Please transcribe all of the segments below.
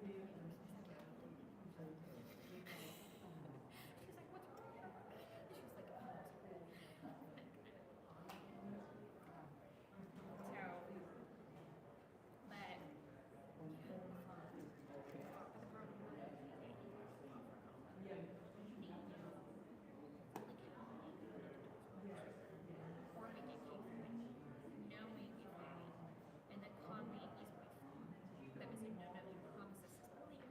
She was like, what's wrong? And she was like, oh, it's cool. So, but or making cake for me, knowing if I, and that calming is my fault. That was like, no, you promise this is only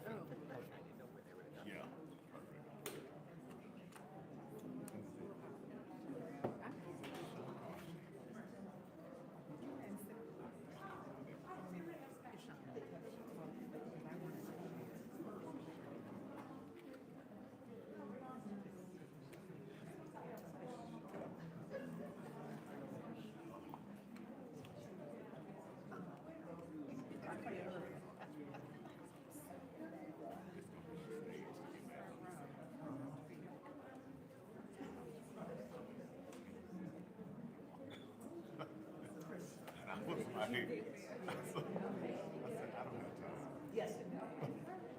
Yeah. And I was like, I said, I don't have time. Yes. I said, I don't have time for this.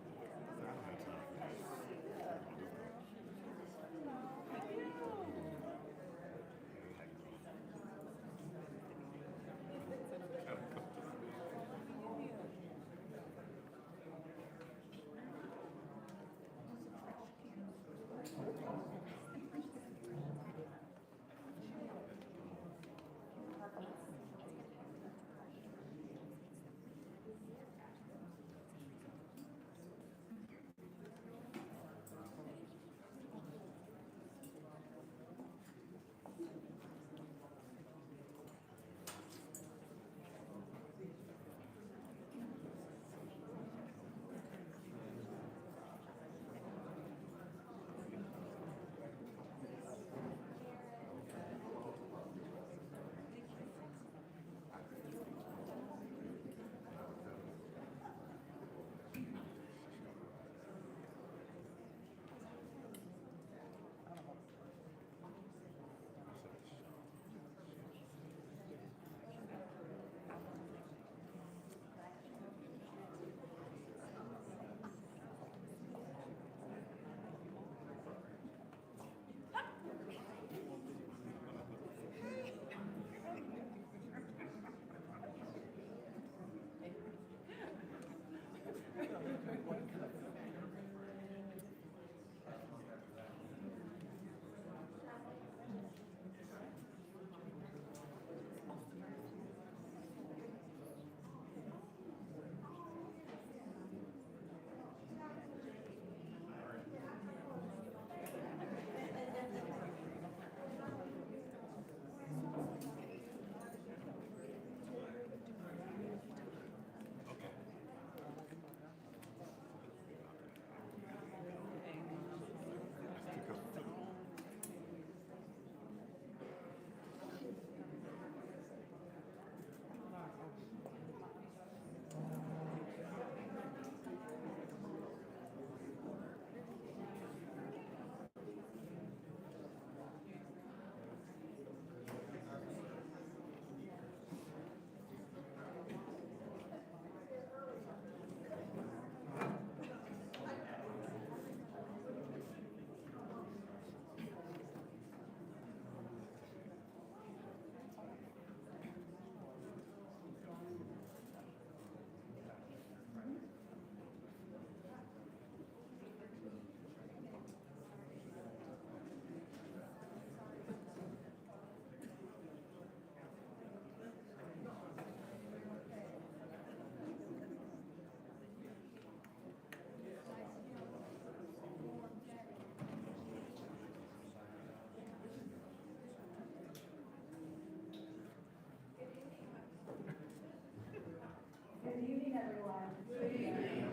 Good evening, everyone. Good evening.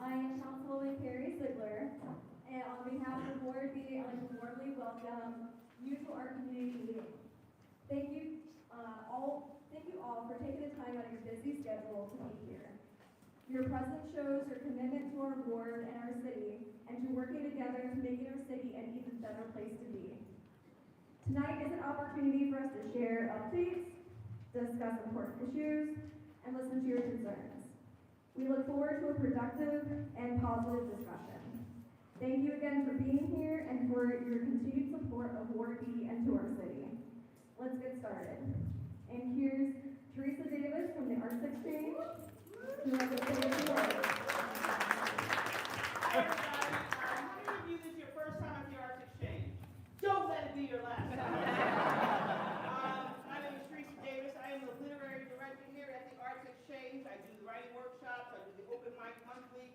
I am Councilwoman Carrie Ziegler, and on behalf of Ward B, I'd like to warmly welcome you to our community meeting. Thank you all for taking the time out of your busy schedule to be here. Your presence shows your commitment to our ward and our city, and to working together to making our city an even better place to be. Tonight is an opportunity for us to share updates, discuss important issues, and listen to your concerns. We look forward to a productive and positive discussion. Thank you again for being here and for your continued support of Ward B and to our city. Let's get started. And here's Teresa Davis from the Arts Exchange, who has a say a few words. Hi, everybody. How many of you this is your first time at the Arts Exchange? Don't let it be your last time. My name is Teresa Davis. I am the literary director here at the Arts Exchange. I do the writing workshops. I do the open mic monthly.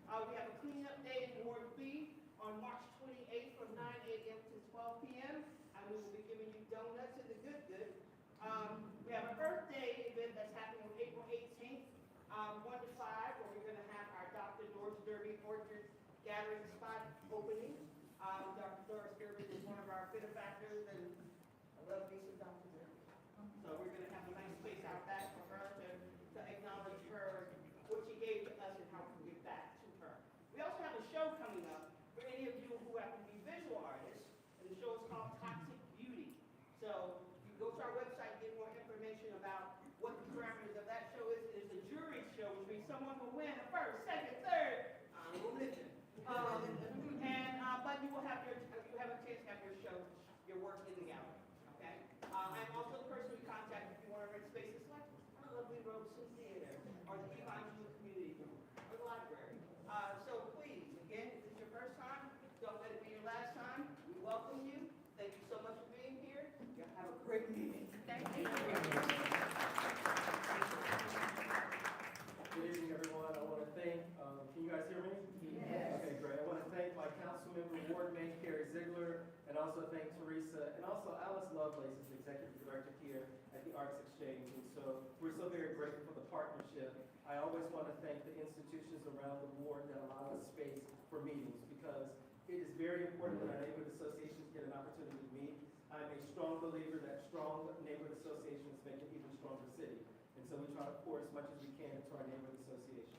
We have a cleanup day in Ward B on March 28th from 9 a.m. to 12 p.m. And we will be giving you donuts and the good. We have a Earth Day event that's happening on April 18th, 1 to 5, where we're going to have our Dr. Doris Derby Orchard Gathering Spot opening. Dr. Doris Derby is one of our benefactors, and I love me some Dr. Derby. So we're going to have a nice space out back for her to acknowledge her, what she gave to us and how we can give back to her. We also have a show coming up for any of you who happen to be visual artists, and the show is called Toxic Beauty. So you go to our website and get more information about what the parameters of that show is. It is a jury show, which means someone will win a first, second, third honorable mention. But you will have a chance to have your show, your work in the gallery. Okay. I'm also the person you contact if you want to rent spaces like our lovely Robeson Theater or the Evangelical Community Room or the library. So please, again, if it's your first time, don't let it be your last time. We welcome you. Thank you so much for being here. You'll have a great meeting. Thank you. Good evening, everyone. I want to thank, can you guys hear me? Yes. Okay, great. I want to thank my Councilman, Ward Mayor Carrie Ziegler, and also thank Teresa, and also Alice Lovelace is the Executive Director here at the Arts Exchange. And so we're so very grateful for the partnership. I always want to thank the institutions around the ward that allow us space for meetings, because it is very important that our neighborhood associations get an opportunity to meet. I'm a strong believer that strong neighborhood associations make an even stronger city. And so we try to pour as much as we can into our neighborhood associations.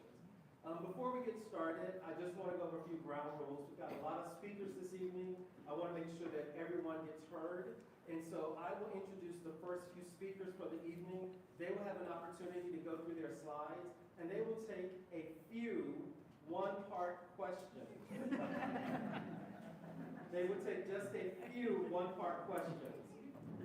Before we get started, I just want to go over a few ground rules. We've got a lot of speakers this evening. I want to make sure that everyone gets heard. And so I will introduce the first few speakers for the evening. They will have an opportunity to go through their slides, and they will take a few one-part questions. They will take just a few one-part questions.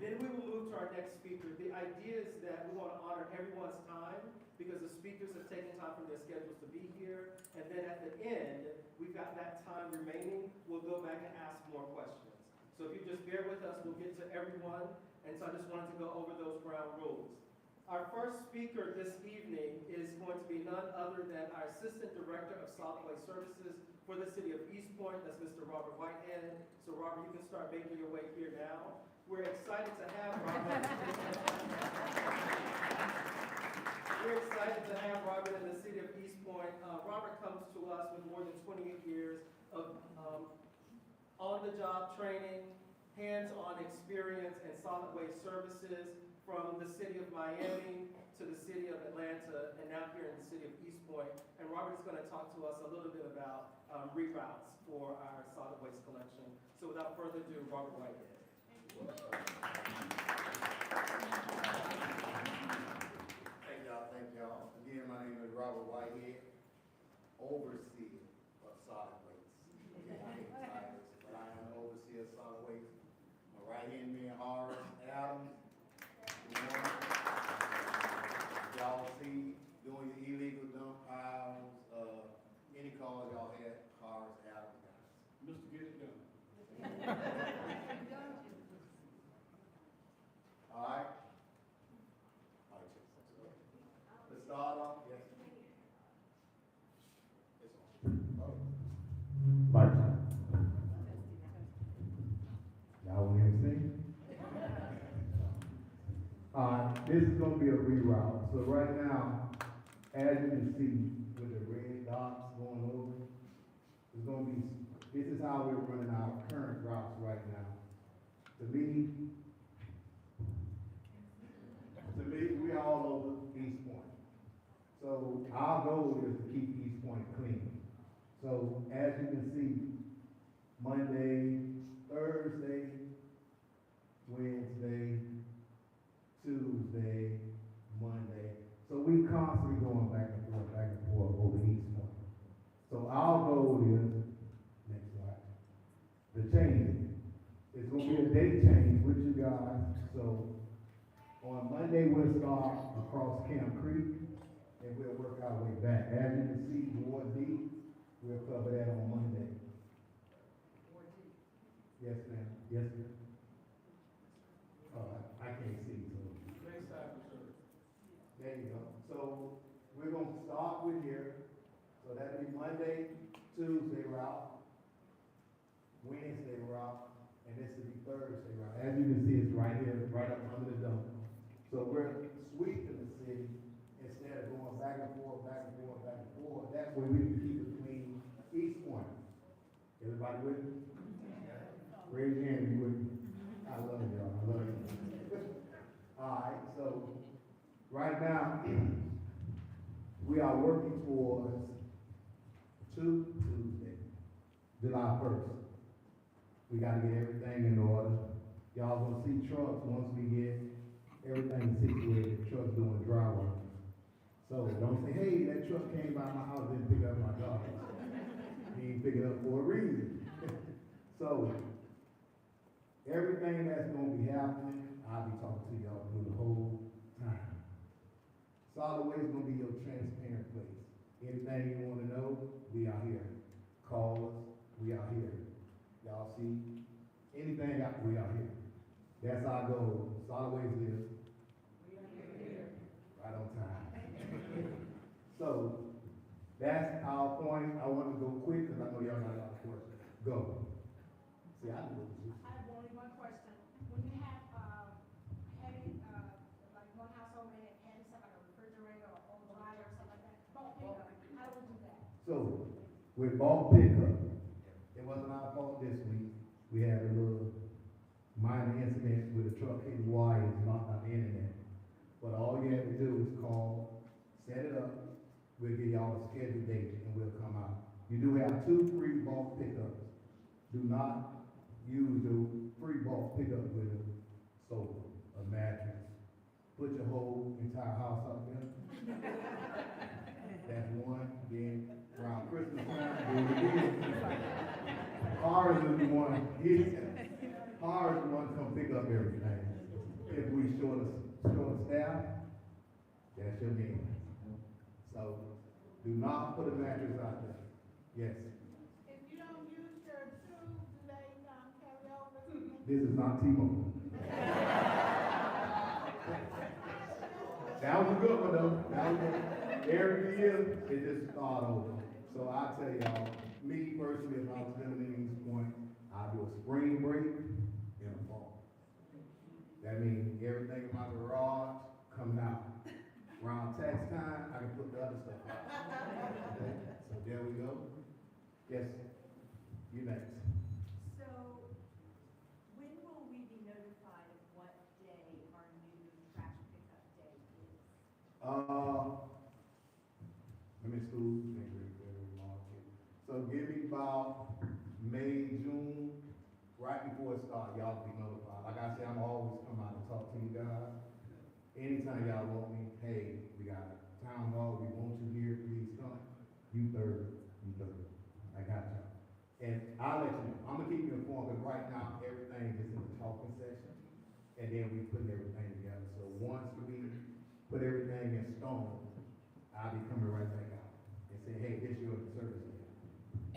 Then we will move to our next speaker. The idea is that we want to honor everyone's time because the speakers have taken time from their schedules to be here. And then at the end, we've got that time remaining. We'll go back and ask more questions. So if you just bear with us, we'll get to everyone. And so I just wanted to go over those ground rules. Our first speaker this evening is going to be none other than our Assistant Director of Solid Waste Services for the City of East Point. That's Mr. Robert Whitehead. So Robert, you can start making your way here now. We're excited to have Robert. We're excited to have Robert in the City of East Point. Robert comes to us with more than 28 years of on-the-job training, hands-on experience in solid waste services from the City of Miami to the City of Atlanta, and now here in the City of East Point. And Robert is going to talk to us a little bit about reroutes for our solid waste collection. So without further ado, Robert Whitehead. Thank y'all. Again, my name is Robert Whitehead, overseer of solid waste. Okay, I ain't tired, but I am the overseer of solid waste. My right-hand man, Horace Adams. Y'all see doing your illegal dump piles, any cars y'all had, Horace Adams guys. Mr. Get It Done. All right. Let's start off. Yes. It's on. Oh. Mic. Y'all want to sing? This is going to be a reroute. So right now, as you can see, with the red dots going over, it's going to be, this is how we're running our current routes right now. To me, we're all over East Point. So our goal is to keep East Point clean. So as you can see, Monday, Thursday, Wednesday, Tuesday, Monday. So we constantly going back and forth over East Point. So our goal is, next slide, the change. It's going to be a date change with you guys. So on Monday, we'll start across Camp Creek, and we'll work our way back. As you can see, Ward D, we'll cover that on Monday. Ward D? Yes, ma'am. Yes, ma'am. I can't see, so. Next time, sir. There you go. So we're going to start with here. So that'll be Monday, Tuesday route, Wednesday route, and this will be Thursday route. As you can see, it's right here, right up under the dome. So we're sweeping the city instead of going back and forth, back and forth, back and forth. That's where we can keep it between each one. Everybody with me? Raise your hand if you with me. I love y'all, I love you. All right, so right now, we are working towards Tuesday, July 1st. We gotta get everything in order. Y'all gonna see trucks once we get everything situated, trucks doing dry work. So don't say, hey, that truck came by my house, didn't pick up my garbage. He didn't pick it up for a reason. So, everything that's gonna be happening, I'll be talking to y'all through the whole time. Solid waste is gonna be your transparent place. Anything you wanna know, we are here. Call us, we are here. Y'all see, anything we are here. That's our goal. Solid waste is right on time. So, that's our point. I want to go quick because I know y'all got a lot of questions. Go. See, I do it. I have only one question. When you have, heavy, like one household may have heavy stuff like a refrigerator or old dryer or something like that, bulk pickup, how do we do that? So, with bulk pickup, it wasn't our fault this week. We had a little minor incident with a truck hitting wires and knocked out the internet. But all you have to do is call, set it up, we'll give y'all a scheduled date and we'll come out. You do have 2 free bulk pickups. Do not use the free bulk pickup with a sofa, a mattress. Put your whole entire house up there. That's one. Then around Christmas time, do it again. Horrors is the one. Horrors is the one to come pick up everything. If we short staff, that's your name. So do not put a mattress out there. Yes. If you don't use your tube, do they, carry over? This is not T-Mobile. That was a good one though. That was good. Every year it just start over. So I tell y'all, me personally, if I was living in East Point, I'd do a spring break in the fall. That means everything in my garage coming out. Around tax time, I can put the other stuff out. Okay? So there we go. Yes, you next. So, when will we be notified of what day our new trash pickup day is? Let me school, so give me about May, June, right before it starts, y'all be notified. Like I said, I'm always come out and talk to you guys. Anytime y'all want me, hey, we got a town hall, we want you here, please come. You third. I got you. And I'll let you know. I'm gonna keep you informed, because right now, everything is in the talking section, and then we put everything together. So once we put everything in stone, I'll be coming right back out and say, hey, this your service.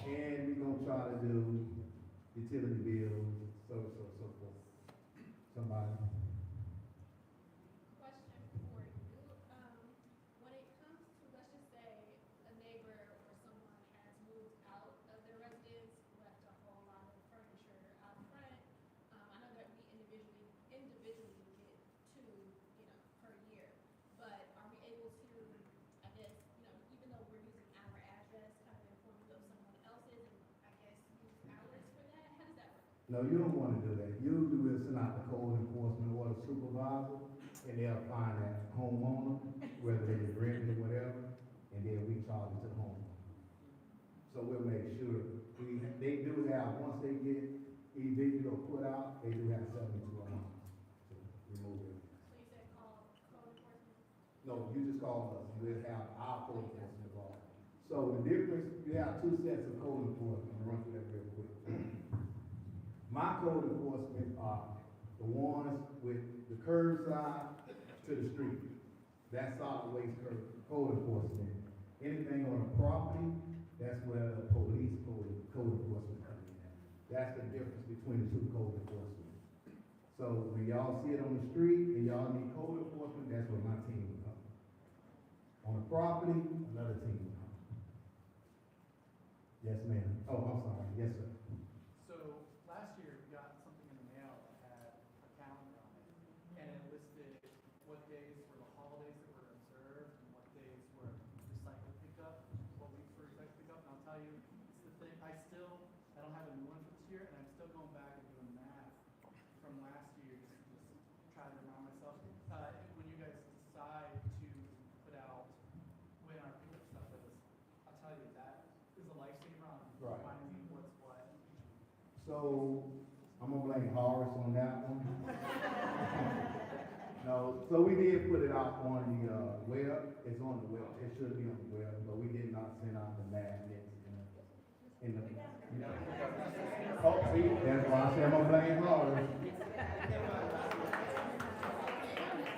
And we're gonna try to do utility bills, so forth. Somebody? Question for you. When it comes to, let's just say, a neighbor or someone has moved out of their residence, left a whole lot of furniture out front, I know that we individually get 2, per year, but are we able to, I guess, even though we're using our address, kind of inform you of someone else's, and I guess use ours for that? How does that work? No, you don't wanna do that. Usually we'll send out the code enforcement or the supervisor, and they'll find that homeowner, whether they was renting or whatever, and then we charge it to the homeowner. So we'll make sure, they do have, once they get evicted or put out, they do have 72 hours to remove it. So you said call code enforcement? No, you just call us, and we'll have our code enforcement involved. So the difference, you have 2 sets of code enforcement. I'm gonna run through that real quick. My code enforcement are the ones with the curbside to the street. That's solid waste code enforcement. Anything on the property, that's where the police code enforcement comes in. That's the difference between the 2 code enforcement. So when y'all see it on the street and y'all need code enforcement, that's where my team will come. On the property, another team will come. Yes, ma'am. Oh, I'm sorry. Yes, sir. So last year, we got something in the mail that had a calendar on it, and it listed what days were the holidays that were observed and what days were recycle pickup, what weeks were recycle pickup. And I'll tell you, it's the thing, I don't have a new one for this year, and I'm still going back and doing math from last year, just trying to remind myself. When you guys decide to put out when our pickup stuff is, I'll tell you, that is a lifesaver on Right. reminding me what's what. So, I'm gonna blame Horace on that one. No, so we did put it out on the, web, it's on the web, it should be on the web, but we did not send out the magnets in the. Oh, see, that's why I said I'm gonna blame Horace.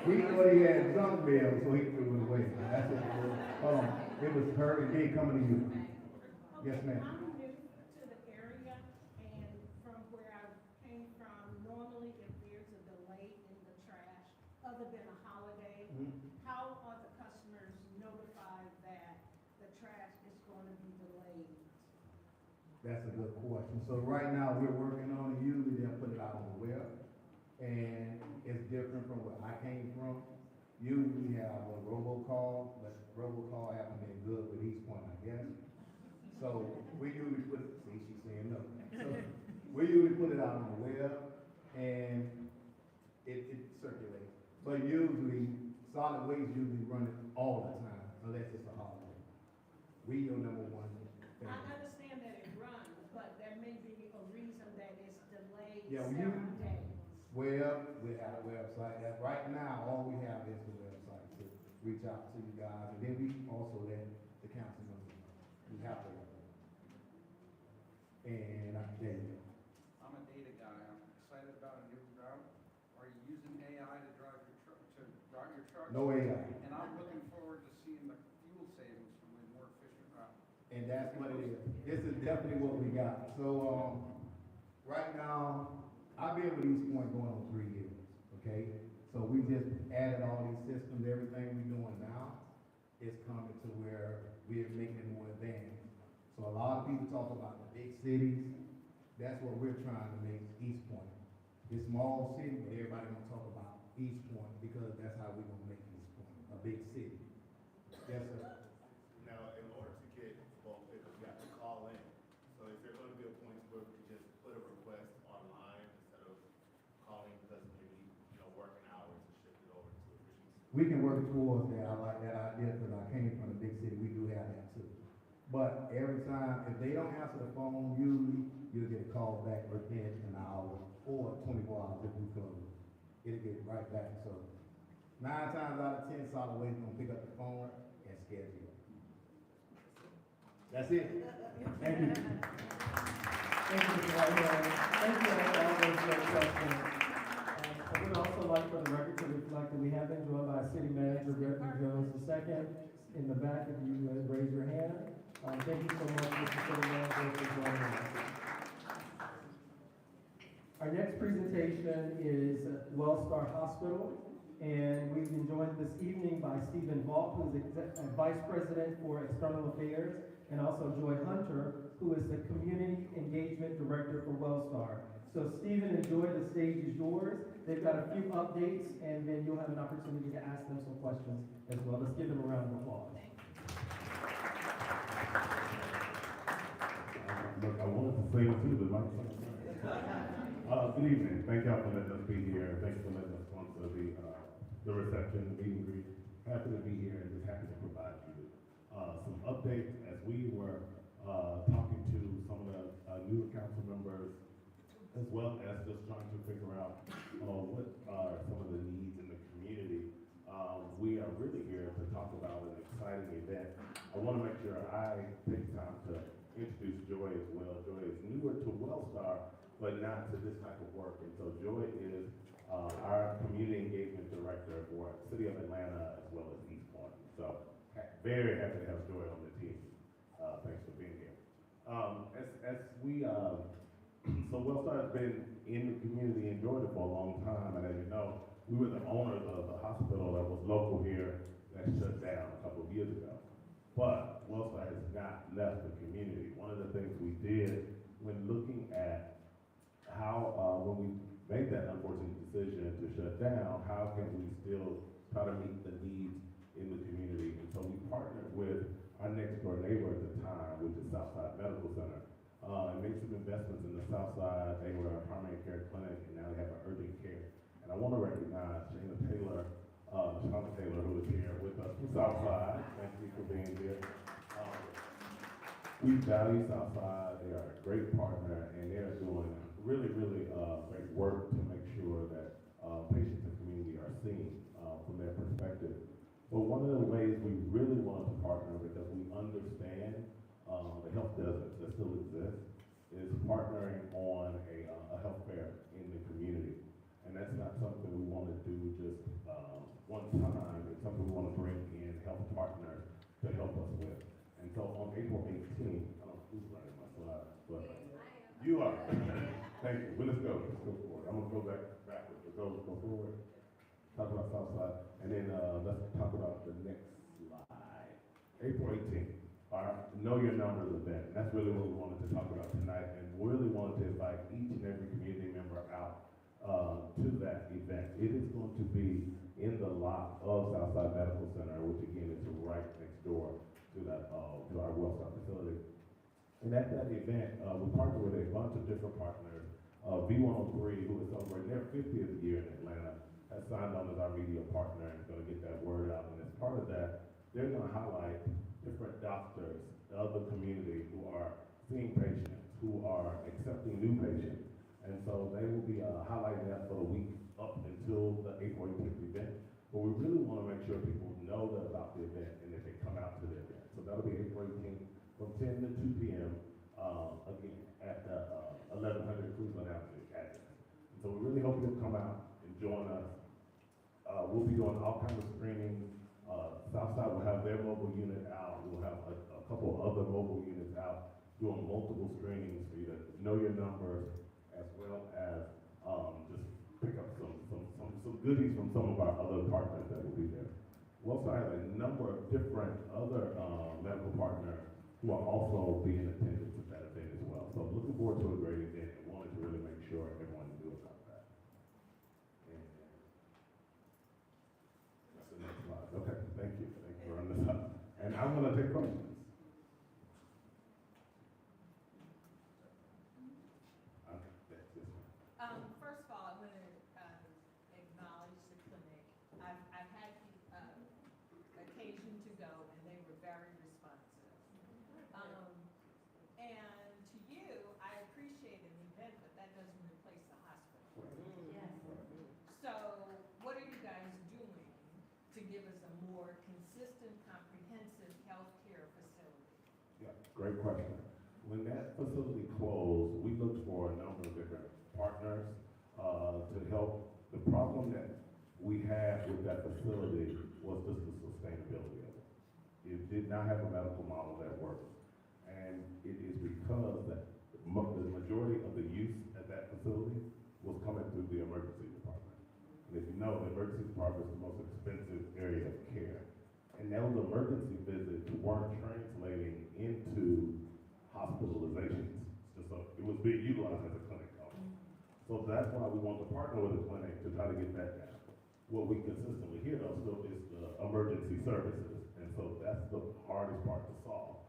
We thought he had some bill, so he threw it away, that's it. It was her, it did come to you. Yes, ma'am. I'm new to the area, and from where I came from, normally if there's a delay in the trash, other than a holiday, how are the customers notified that the trash is going to be delayed? That's a good question. So right now, we're working on it. Usually they'll put it out on the web. And it's different from where I came from. Usually we have a robocall, but robocall haven't been good with East Point, I guess. So we usually put it, see, she's saying no. So we usually put it out on the web and it circulates. But usually, solid waste usually run it all the time, unless it's a holiday. We your number one thing. I understand that it runs, but there may be a reason that it's delayed Yeah, several days. Well, we have a website. Right now, all we have is the website to reach out to you guys. And then we also let the council members know. We have to. And I can tell you. I'm a data guy. I'm excited about a new route. Are you using AI to drive your truck, to route your trucks? No AI. And I'm looking forward to seeing the fuel savings from a more efficient route. And that's what it is. This is definitely what we got. So, right now, I've been with East Point going on 3 years, okay? So we just added all these systems, everything we're doing now is coming to where we're making it more advanced. So a lot of people talk about the big cities. That's what we're trying to make East Point. It's small city, but everybody gonna talk about East Point because that's how we're gonna make East Point, a big city. Yes, sir. Now, in order to get bulk pickup, you have to call in. So is there gonna be a point where we can just put a request online instead of calling because maybe, working hours and shift it over to efficiency? We can work towards that. I like that idea because I came from a big city. We do have that too. But every time, if they don't answer the phone, usually you'll get a call back within an hour or 24 hours if we close. It'll get right back. So 9 times out of 10, solid waste gonna pick up the phone and schedule it. That's it. Thank you. Thank you, Mr. Whitehead. Thank you all those great questions. I would also like for the record to reflect that we have been joined by City Manager Gregory Jones II. In the back, if you raise your hand. Thank you so much, Mr. City Manager, for joining us. Our next presentation is Wellstar Hospital, and we've been joined this evening by Stephen Vault, who is Vice President for External Affairs, and also Joy Hunter, who is the Community Engagement Director for Wellstar. So Stephen and Joy, the stage is yours. They've got a few updates, and then you'll have an opportunity to ask them some questions as well. Let's give them a round of applause. Look, I wanted to say too, the good evening. Thank y'all for letting us be here. Thank you for letting us sponsor the reception, the meet and greet. Happy to be here and just happy to provide you some updates as we were talking to some of the newer council members, as well as just trying to figure out what are some of the needs in the community. We are really here to talk about an exciting event. I want to make sure I take time to introduce Joy as well. Joy is newer to Wellstar, but not to this type of work. And so Joy is our Community Engagement Director for City of Atlanta as well as East Point. So very happy to have Joy on the team. Thanks for being here. So Wellstar has been in the community in Georgia for a long time, and as you know, we were the owners of the hospital that was local here that shut down a couple of years ago. but Wellstar has not left the community. One of the things we did when looking at how, when we made that unfortunate decision to shut down, how can we still try to meet the needs in the community? And so we partnered with our next door neighbor at the time, which is Southside Medical Center, and made some investments in the Southside. They were a primary care clinic, and now they have an urgent care. And I want to recognize Shauna Taylor, who is here with us from Southside. Thank you for being here. We value Southside. They are a great partner, and they are doing really, really great work to make sure that patients and community are seen from their perspective. But one of the ways we really want to partner, because we understand the health deserts that still exist, is partnering on a health fair in the community. And that's not something we want to do just one time. It's something we want to bring in health partners to help us with. And so on April 18th, I don't know who's writing my slides, but you are. Thank you. Well, let's go forward. I'm gonna go backwards. Go forward. Talk about Southside, and then let's talk about the next slide. April 18th, our Know Your Numbers event. That's really what we wanted to talk about tonight, and really wanted to invite each and every community member out to that event. It is going to be in the lot of Southside Medical Center, which again is right next door to that to our Wellstar facility. And at that event, we partnered with a bunch of different partners. V103, who is celebrating their 50th year in Atlanta, has signed on as our media partner and is going to get that word out. And as part of that, they're going to highlight different doctors of the community who are seeing patients, who are accepting new patients. And so they will be highlighting that for the week up until the April 18th event. But we really want to make sure people know about the event and that they come out to the event. So that'll be April 18th from 10 to 2 p.m. Again at 1100 Cleveland Avenue, Atkins. And so we really hope you'll come out and join us. We'll be doing all kinds of screenings. Southside will have their mobile unit out. We'll have a couple of other mobile units out doing multiple screenings for you to know your numbers, as well as just pick up some goodies from some of our other partners that will be there. We also have a number of different other medical partners who are also being attendance at that event as well. So looking forward to a great event and wanted to really make sure everyone knew about that. And that's the next slide. Okay, thank you. Thank you for running this up. And I'm gonna take questions. First of all, I want to acknowledge the clinic. I've had occasion to go, and they were very responsive. And to you, I appreciate an event, but that doesn't replace the hospital. Yes. So what are you guys doing to give us a more consistent, comprehensive healthcare facility? Yeah, great question. When that facility closed, we looked for a number of different partners to help. The problem that we had with that facility was just the sustainability of it. It did not have a medical model that worked. And it is because that the majority of the use at that facility was coming through the emergency department. And if you know, the emergency department is the most expensive area of care. And those emergency visits weren't translating into hospitalizations. So it was being utilized as a clinic. So that's why we want to partner with a clinic to try to get that down. What we consistently hear though still is the emergency services. And so that's the hardest part to solve.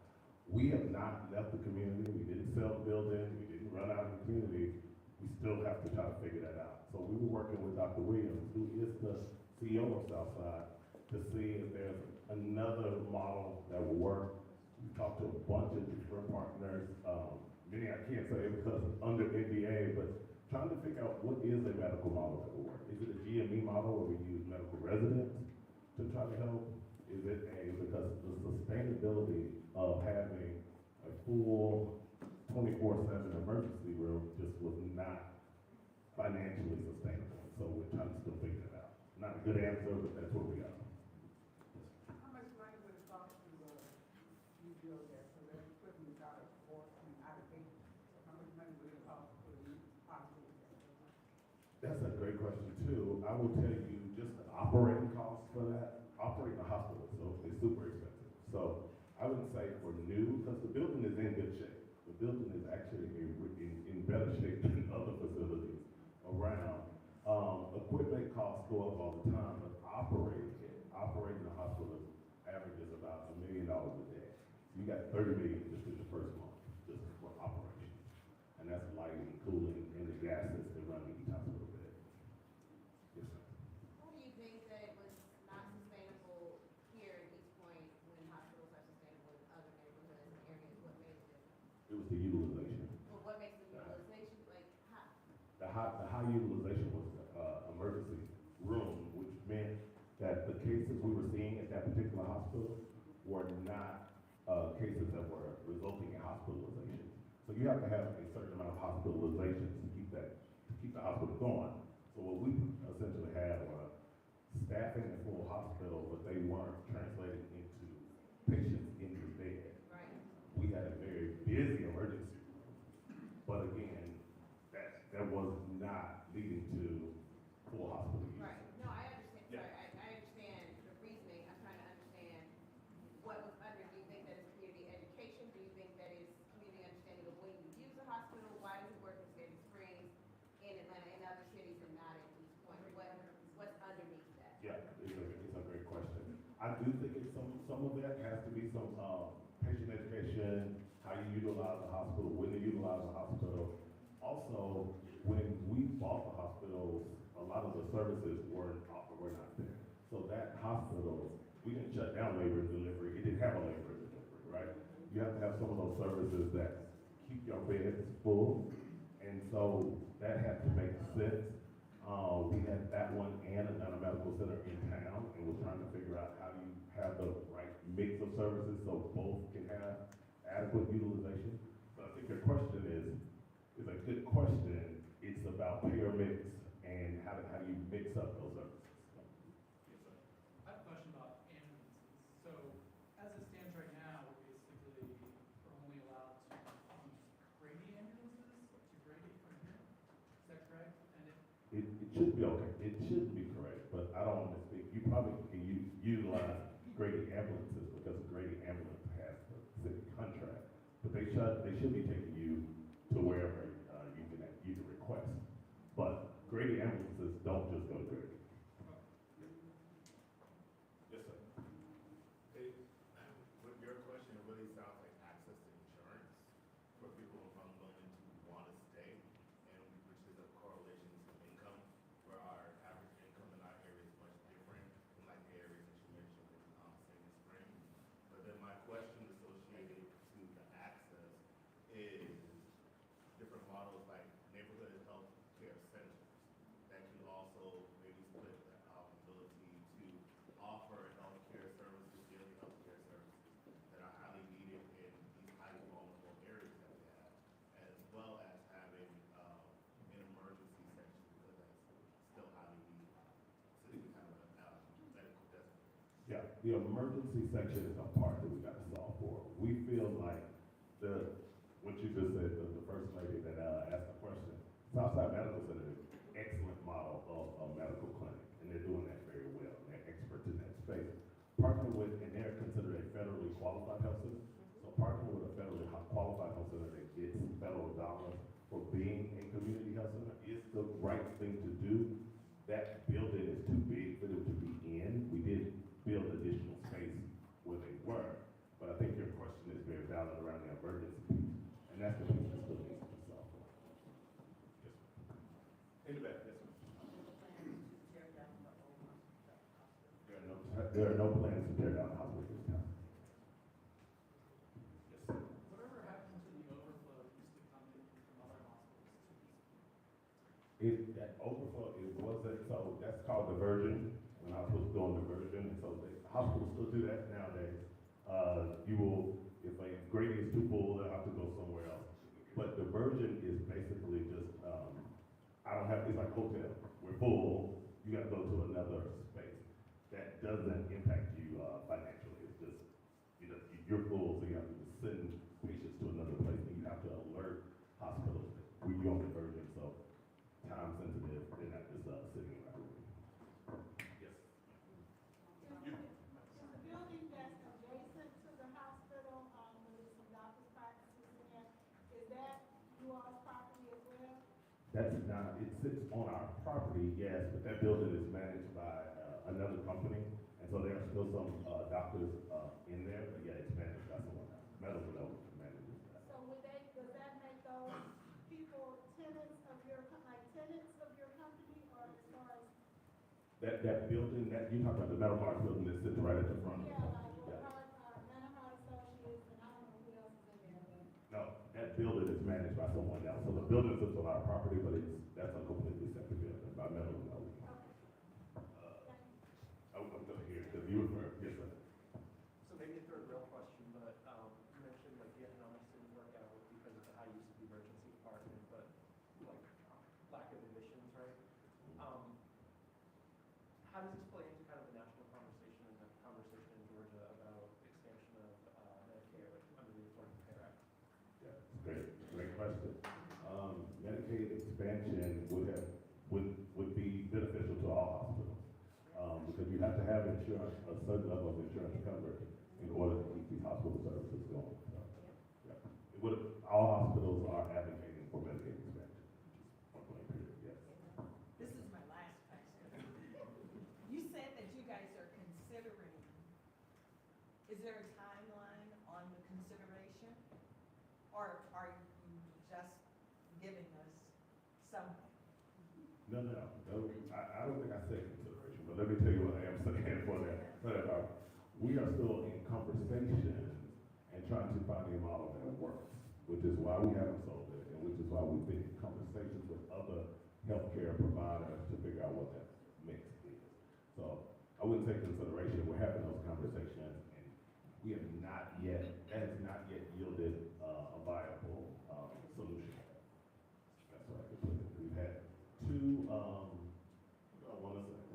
We have not left the community. We didn't sell the building. We didn't run out of the community. We still have to try to figure that out. So we were working with Dr. Williams, who is the CEO of Southside, to see if there's another model that will work. We talked to a bunch of different partners. Many I can't say because under NDA, but trying to figure out what is a medical model that will work. Is it a GME model where we use medical residents to try to help? Is it because the sustainability of having a full 24/7 emergency room just was not financially sustainable. So we're trying to still figure it out. Not a good answer, but that's where we are. How much money would it cost to rebuild that so that equipment is out of date? How much money would it cost for the hospital? That's a great question too. I will tell you just the operating costs for that. Operating a hospital is super expensive. So I go up all the time, but operating the hospital averages about $1 million a day. So you got 30 million just in the first month, just for operations. And that's lighting, cooling, and the gases that run each hospital bed. Yes, sir. Why do you think that it was not sustainable here at East Point when hospitals are sustainable in other neighborhoods and areas? What made it different? It was the utilization. Well, what makes the utilization, like, how? The high utilization was emergency room, which meant that the cases we were seeing at that particular hospital were not cases that were resulting in hospitalization. So you have to have a certain amount of hospitalizations to keep the hospital going. So what we essentially had were staffing a full hospital, but they weren't translating into patients in the bed. Right. We had a very busy emergency room, but again, that was not leading to full hospital use. Right. No, I understand. Yeah. Sorry, I understand the reasoning. I'm trying to understand what was under. Do you think that is community education? Do you think that is community understanding of when you use a hospital? Why does it work in Sandy Springs, in Atlanta, in other cities, and not at East Point? What's underneath that? Yeah, it's a great question. I do think it's some of that has to be some patient education, how you utilize the hospital, when to utilize the hospital. Also, when we bought the hospitals, a lot of the services were not there. So that hospital, we didn't shut down labor and delivery. It didn't have a labor and delivery, right? You have to have some of those services that keep your beds full. And so that had to make sense. We had that one and another medical center in town, and we're trying to figure out how do you have the right mix of services so both can have adequate utilization. So I think your question is a good question. It's about payer mix and how do you mix up those services. Yes, sir. I have a question about ambulances. So as it stands right now, we're only allowed to use Grady ambulances to Grady from here. Is that correct? And It should be okay. It should be correct, but I don't want to speak. You probably can utilize Grady ambulances because Grady ambulance has the city contract, but they should be taking you to wherever you can request. But Grady ambulances don't just go to Grady. Yes, sir. Hey, with your question, it really sounds like access to insurance for people from willing to want to stay, and which is a correlation to income, where our average income in our area is much different than like the areas that you mentioned in Sandy Springs. But then my question associated to the access is different models like neighborhood health care centers that can also maybe split the ability to offer healthcare services, daily healthcare services that are highly needed in these highly vulnerable areas that we have, as well as having an emergency section because that's still highly needed. So they can have a medical desk. Yeah, the emergency section is a part that we got to solve for. We feel like what you just said, the first lady that asked the question, Southside Medical Center is an excellent model of a medical clinic, and they're doing that very well. They're experts in that space. Partnering with, and they're considered a federally qualified health center. So partnering with a federally qualified health center that gets federal dollars for being a community health center is the right thing to do. That building is too big for them to be in. We did build additional space where they were, but I think your question is very valid around the emergency piece, and that's the piece that still needs to be solved for. Yes, sir. In the back, yes, sir. There are no plans to tear down the hospital this time. Yes, sir. whatever happened to the overflow that used to come in from other hospitals to East Point? That overflow, it wasn't, so that's called diversion, when hospitals go on diversion, and so hospitals still do that nowadays. You will, if a Grady is too full, they'll have to go somewhere else. But diversion is basically just, it's like hotel, we're full, you gotta go to another space. That doesn't impact you financially, it's just, you're full, so you have to just send patients to another place, and you have to alert hospitals that you're on diversion, so time sensitive, they're not just sitting around. Yes. You. The building that's adjacent to the hospital, where there's some doctor's practices in there, is that you all's property as well? That's not, it sits on our property, yes, but that building is managed by, another company. And so there are still some, doctors, in there, but yeah, it's managed by someone else. Medical Note manages that. So would they, does that make those people tenants of your, like tenants of your company, or as far as? That building, that, you talk about the Metal Mart building that sits right at the front. Yeah, like, Yeah. Manor Heart Associates, and I don't know who else is in there, but. No, that building is managed by someone else. So the building sits on our property, but that's a completely separate building by Metal Note. I'm gonna hear, because you were, yes, sir. So maybe a third real question, but you mentioned like the economics didn't work out because of the high use of the emergency department, but like lack of admissions, right? How does this play into kind of the national conversation and the conversation in Georgia about expansion of Medicare under the Affordable Care Act? Yeah, great question. Medicaid expansion would be beneficial to all hospitals. Because you have to have insurance, a certain level of insurance coverage in order to keep these hospital services going. So, yeah. All hospitals are advocating for Medicaid expansion. Point blank period, yes. This is my last question. You said that you guys are considering, is there a timeline on the consideration? Or are you just giving us something? No, I don't think I said consideration, but let me tell you what I am saying for that. We are still in conversation and trying to find a model that works, which is why we haven't sold it, and which is why we've been in conversations with other healthcare providers to figure out what that mix is. So I wouldn't say consideration, we're having those conversations, and we have not yet, that has not yet yielded a viable solution. That's what I could put it. We've had two,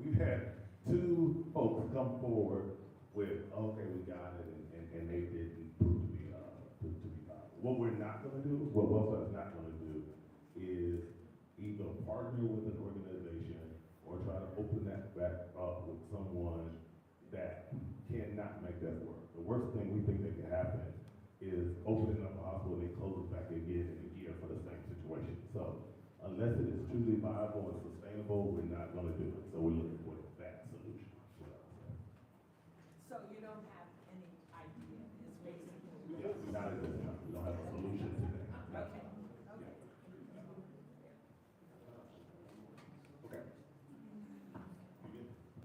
we've had two folks come forward with, okay, we got it, and they didn't prove to be viable. What we're not gonna do, what WellStar's not gonna do, is either partner with an organization or try to open that back up with someone that cannot make that work. The worst thing we think that can happen is opening up a hospital and they close it back again in a year for the same situation. So unless it is truly viable and sustainable, we're not gonna do it. So we're looking for that solution. So you don't have any idea, is basically. Yeah, not at this time. We don't have a solution today. Okay. Okay.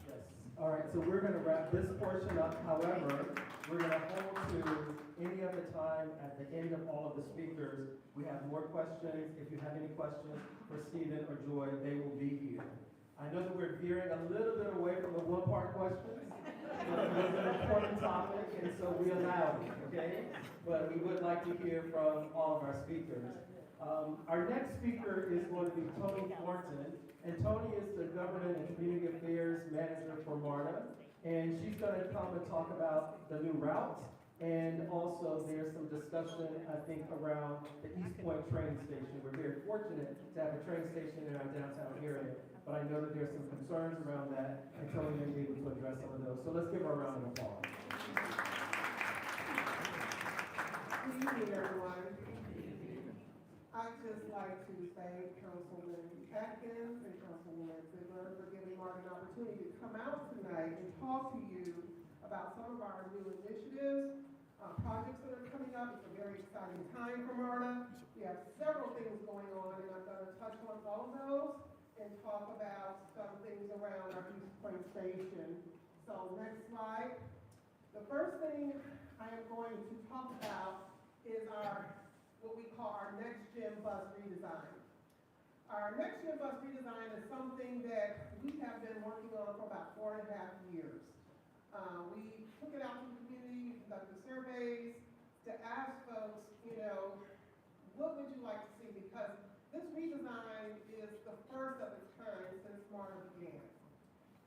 Yes. All right, so we're gonna wrap this portion up. However, we're gonna hold to any other time at the end of all of the speakers. We have more questions. If you have any questions for Stephen or Joy, they will be here. I know that we're veering a little bit away from the one-part questions, but it was an important topic, and so we allowed it, okay? But we would like to hear from all of our speakers. Our next speaker is going to be Tony Thornton, and Tony is the Government and Community Affairs Manager for MARTA, and she's going to come and talk about the new routes, and also there's some discussion, I think, around the East Point train station. We're very fortunate to have a train station in our downtown area, but I know that there's some concerns around that, and Tony may be able to address some of those. So let's give her a round of applause. Good evening, everyone. I'd just like to thank Councilman Atkins and Councilwoman Ziegler for giving Mark an opportunity to come out tonight and talk to you about some of our new initiatives, projects that are coming up. It's a very exciting time for MARTA. We have several things going on, and I'm going to touch on all of those and talk about some things around our East Point Station. So next slide. The first thing I am going to talk about is what we call our next gen bus redesign. Our next gen bus redesign is something that we have been working on for about 4.5 years. We took it out to the community, conducted surveys to ask folks, what would you like to see? Because this redesign is the first of its kind since MARTA began.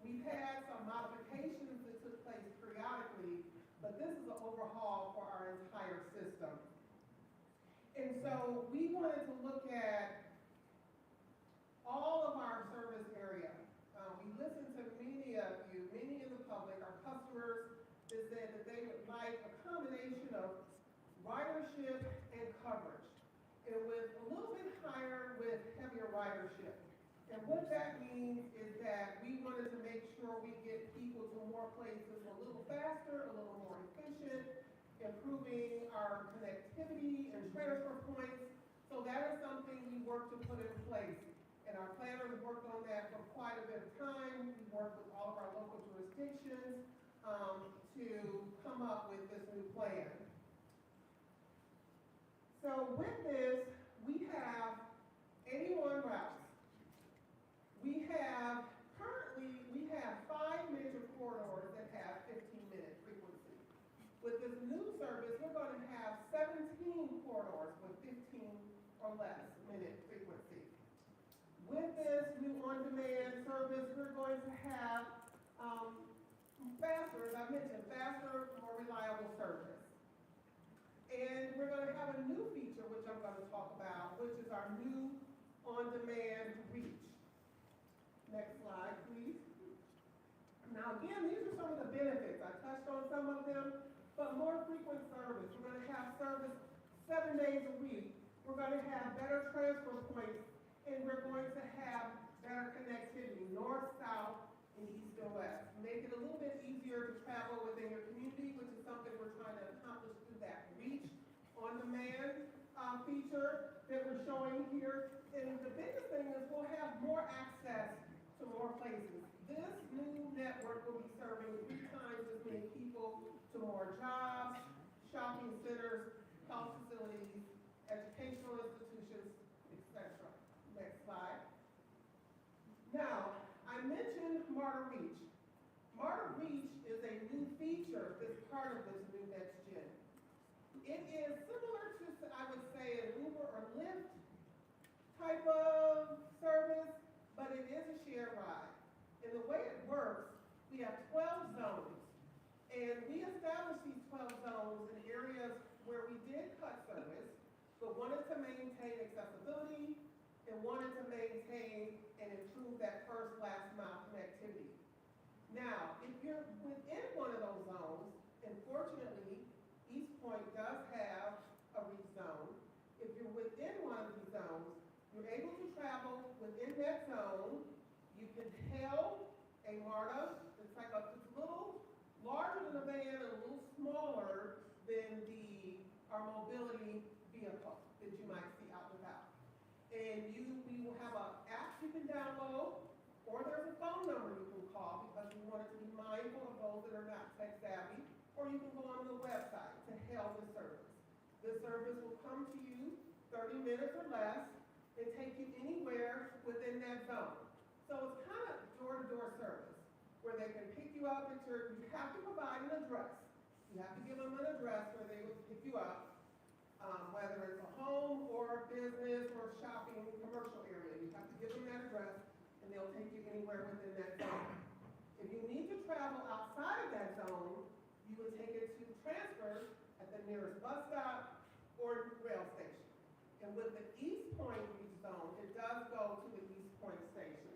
We've had some modifications that took place periodically, but this is an overhaul for our entire system. And so we wanted to look at all of our service area. We listened to many of you, many in the public, our customers, that said that they would like a combination of ridership and coverage. And with a little bit higher with heavier ridership. And what that means is that we wanted to make sure we get people to more places a little faster, a little more efficient, improving our connectivity and transfer points. So that is something we work to put in place. And our planners worked on that for quite a bit of time. We worked with all of our local jurisdictions to come up with this new plan. So with this, we have 81 routes. Currently, we have 5 major corridors that have 15-minute frequency. With this new service, we're going to have 17 corridors with 15 or less minute frequency. With this new on-demand service, we're going to have faster, as I mentioned, faster, more reliable service. And we're going to have a new feature, which I'm going to talk about, which is our new on-demand reach. Next slide, please. Now again, these are some of the benefits. I touched on some of them, but more frequent service. We're going to have service 7 days a week. We're going to have better transfer points, and we're going to have better connectivity, north, south, and east and west. Make it a little bit easier to travel within your community, which is something we're trying to accomplish through that reach on-demand feature that we're showing here. And the biggest thing is we'll have more access to more places. This new network will be serving 3 times as many people to more jobs, shopping centers, health facilities, educational institutions, etc. Next slide. Now, I mentioned MARTA Reach. MARTA Reach is a new feature that's part of this new Next Gen. It is similar to, I would say, an Uber or Lyft type of service, but it is a shared ride. And the way it works, we have 12 zones. And we established these 12 zones in areas where we did cut service, but wanted to maintain accessibility and wanted to maintain and improve that first last mile connectivity. Now, if you're within one of those zones, and fortunately, East Point does have a reach zone. If you're within one of these zones, you're able to travel within that zone. You can hail a MARTA. It's like it's a little larger than a van and a little smaller than our mobility vehicle that you might see out and about. And we will have an app you can download, or there's a phone number you can call because we wanted to be mindful of those that are not tech savvy, or you can go on the website to hail the service. The service will come to you 30 minutes or less and take you anywhere within that zone. So it's kind of door-to-door service where they can pick you up you have to provide an address. You have to give them an address where they will pick you up, whether it's a home or a business or shopping commercial area. You have to give them that address and they'll take you anywhere within that zone. If you need to travel outside of that zone, you would take it to transfer at the nearest bus stop or rail station. And with the East Point Reach Zone, it does go to the East Point station.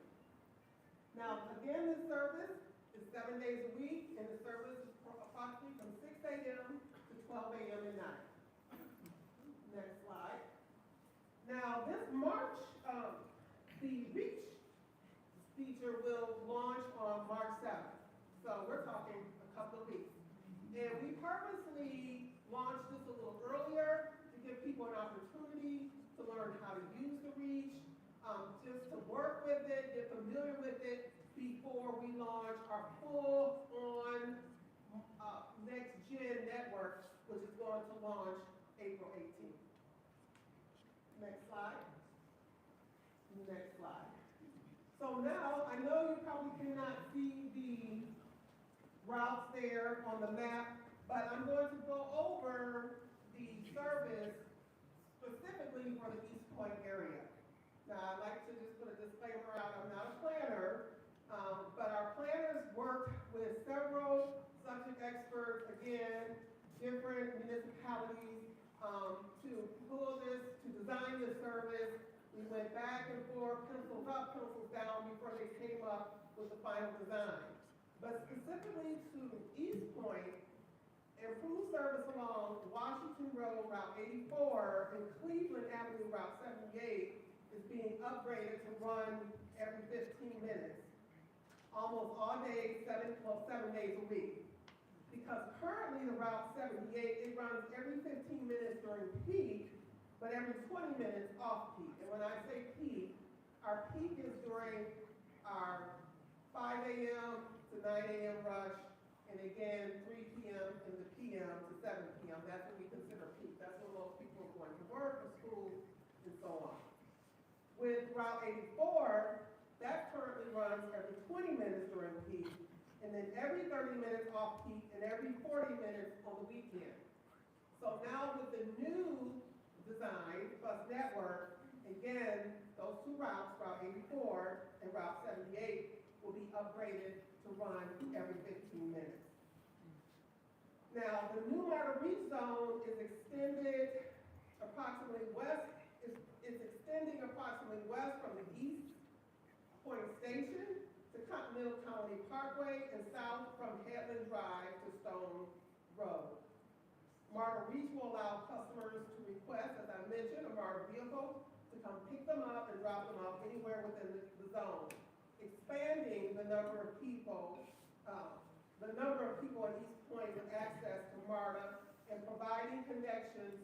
Now, again, this service is 7 days a week, and the service is approximately from 6 a.m. to 12 a.m. at night. Next slide. Now, this March, the Reach feature will launch on March 7th. So we're talking a couple of weeks. And we purposely launched this a little earlier to give people an opportunity to learn how to use the Reach, just to work with it, get familiar with it before we launch our full-on Next Gen network, which is going to launch April 18th. Next slide. Next slide. So now, I know you probably cannot see the routes there on the map, but I'm going to go over the service specifically for the East Point area. Now, I'd like to just put a disclaimer out, I'm not a planner, but our planners worked with several subject experts, again, different municipalities, to pull this, to design this service. We went back and forth, pencils up, pencils down, before they came up with the final design. But specifically to East Point, Improved service along Washington Road, Route 84, and Cleveland Avenue, Route 78 is being upgraded to run every 15 minutes, almost all day, 7 days a week. Because currently the Route 78, it runs every 15 minutes during peak, but every 20 minutes off peak. And when I say peak, our peak is during our 5 a.m. to 9 a.m. rush, and again, 3 p.m. in the p.m. to 7 p.m. That's what we consider peak. That's when most people are going to work or school and so on. With Route 84, that currently runs every 20 minutes during peak, and then every 30 minutes off peak, and every 40 minutes on the weekend. So now with the new design, bus network, again, those two routes, Route 84 and Route 78, will be upgraded to run every 15 minutes. Now, the new MARTA reach zone is extending approximately west from the East Point Station to Continental Colony Parkway and south from Headland Drive to Stone Road. MARTA reach will allow customers to request, as I mentioned, a MARTA vehicle to come pick them up and drop them off anywhere within the zone, expanding the number of people at East Point with access to MARTA and providing connections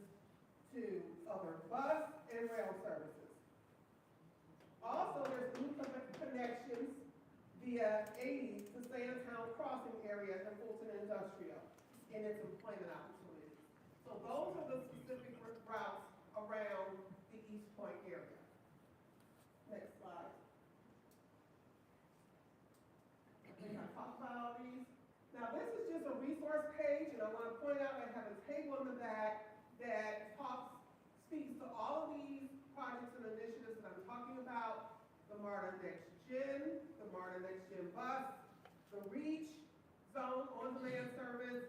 to other bus and rail services. Also, there's new connections via 80 to Sandtown Crossing area and Fulton Industrial and its employment opportunities. So those are the specific routes around the East Point area. Next slide. I think I talked about all these. Now this is just a resource page, and I want to point out I have a table in the back that speaks to all of these projects and initiatives that I'm talking about: the MARTA Next Gen, the MARTA Next Gen bus, the REACH zone on-demand service,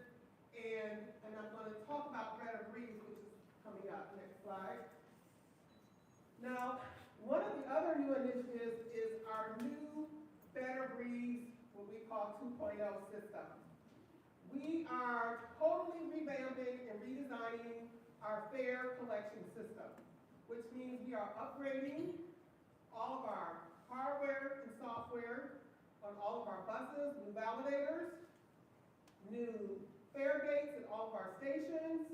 and I'm going to talk about Better Breeze, which is coming up. Next slide. Now, one of the other new initiatives is our new Better Breeze, what we call 2.0 system. We are totally revamping and redesigning our fare collection system, which means we are upgrading all of our hardware and software on all of our buses, new validators, new fare gates at all of our stations,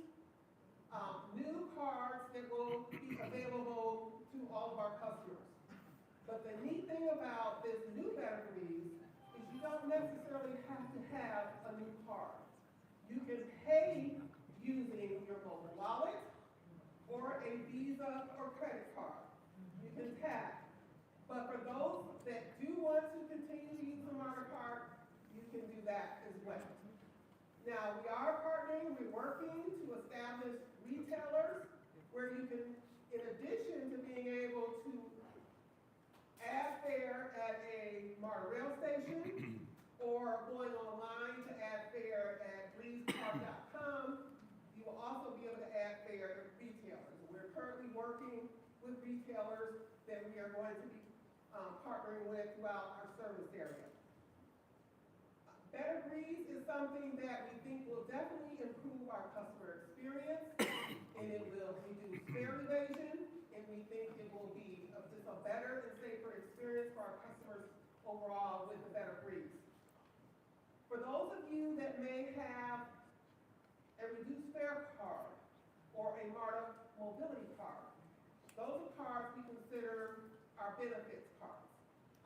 new cards that will be available to all of our customers. But the neat thing about this new Better Breeze is you don't necessarily have to have a new card. You can pay using your mobile wallet or a Visa or credit card. You can tap. But for those that do want to continue to use the MARTA card, you can do that as well. Now, we are partnering, we're working to establish retailers where you can, in addition to being able to add fare at a MARTA rail station or going online to add fare at breezecard.com, you will also be able to add fare at retailers. We're currently working with retailers that we are going to be partnering with throughout our service area. Better Breeze is something that we think will definitely improve our customer experience, and it will reduce fare evasion, and we think it will be just a better and safer experience for our customers overall with the Better Breeze. For those of you that may have a reduced fare card or a MARTA mobility card, those are cards we consider our benefits cards.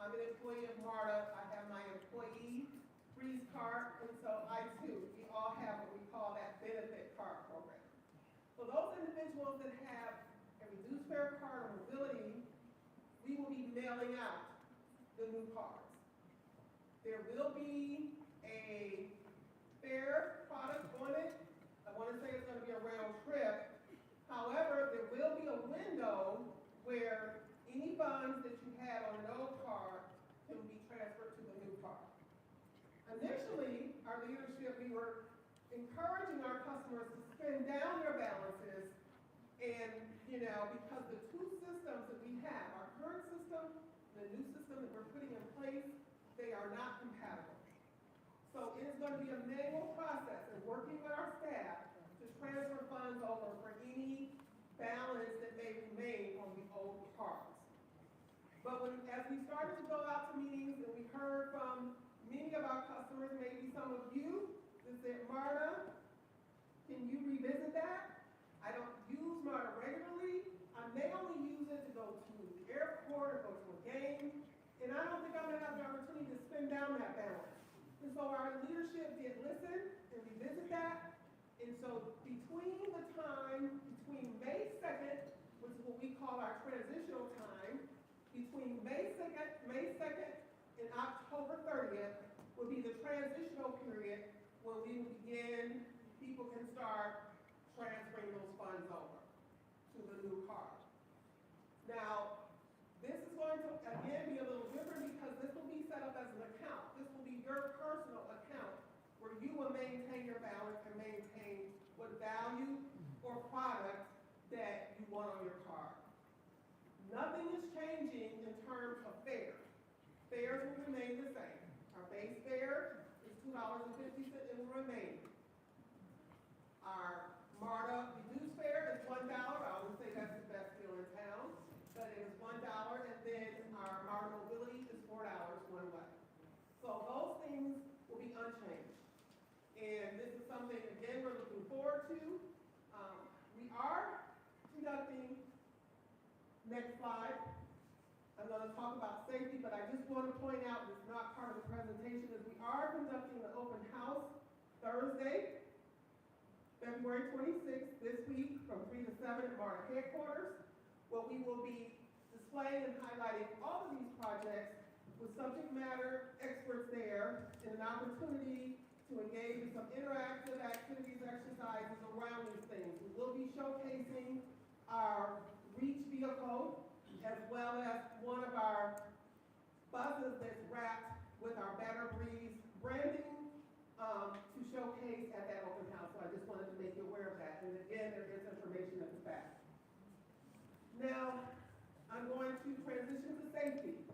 I'm an employee of MARTA. I have my employee Breeze card, and so I too, we all have what we call that benefit card program. So those individuals that have a reduced fare card or mobility, we will be mailing out the new cards. There will be a fare product on it. I want to say it's going to be a round trip. However, there will be a window where any funds that you had on an old card can be transferred to the new card. Initially, our leadership, we were encouraging our customers to spend down their balances, and because the two systems that we have, our current system, the new system that we're putting in place, they are not compatible. So it is gonna be a manual process, and working with our staff to transfer funds over for any balance that may remain on the old cards. But as we started to go out to meetings, and we heard from many of our customers, maybe some of you, that said, Marta, can you revisit that? I don't use Marta regularly. I may only use it to go to the airport or go to a game, and I don't think I'm gonna have the opportunity to spend down that balance. And so our leadership did listen and revisit that. And so between May 2nd, which is what we call our transitional time, between May 2nd and October 30th will be the transitional period when we will begin, people can start transferring those funds over to the new card. Now, this is going to, again, be a little different because this will be set up as an account. This will be your personal account where you will maintain your balance and maintain what value or product that you want on your card. Nothing is changing in terms of fares. Fares will remain the same. Our base fare is $2.50, it will remain. Our MARTA reduced fare is $1. I always say that's the best deal in town, but it is $1, and then our MARTA mobility is $4 one way. So those things will be unchanged. And this is something, again, we're looking forward to. We are conducting, next slide, I'm going to talk about safety, but I just want to point out, it's not part of the presentation, is we are conducting an open house Thursday, February 26th, this week, from 3 to 7 at MARTA headquarters, where we will be displaying and highlighting all of these projects with subject matter experts there, and an opportunity to engage in some interactive activities, exercises around these things. We will be showcasing our REACH vehicle, as well as one of our buses that's wrapped with our Better Breeze branding to showcase at that open house. So I just wanted to make you aware of that. And again, there is information at the back. Now, I'm going to transition to safety.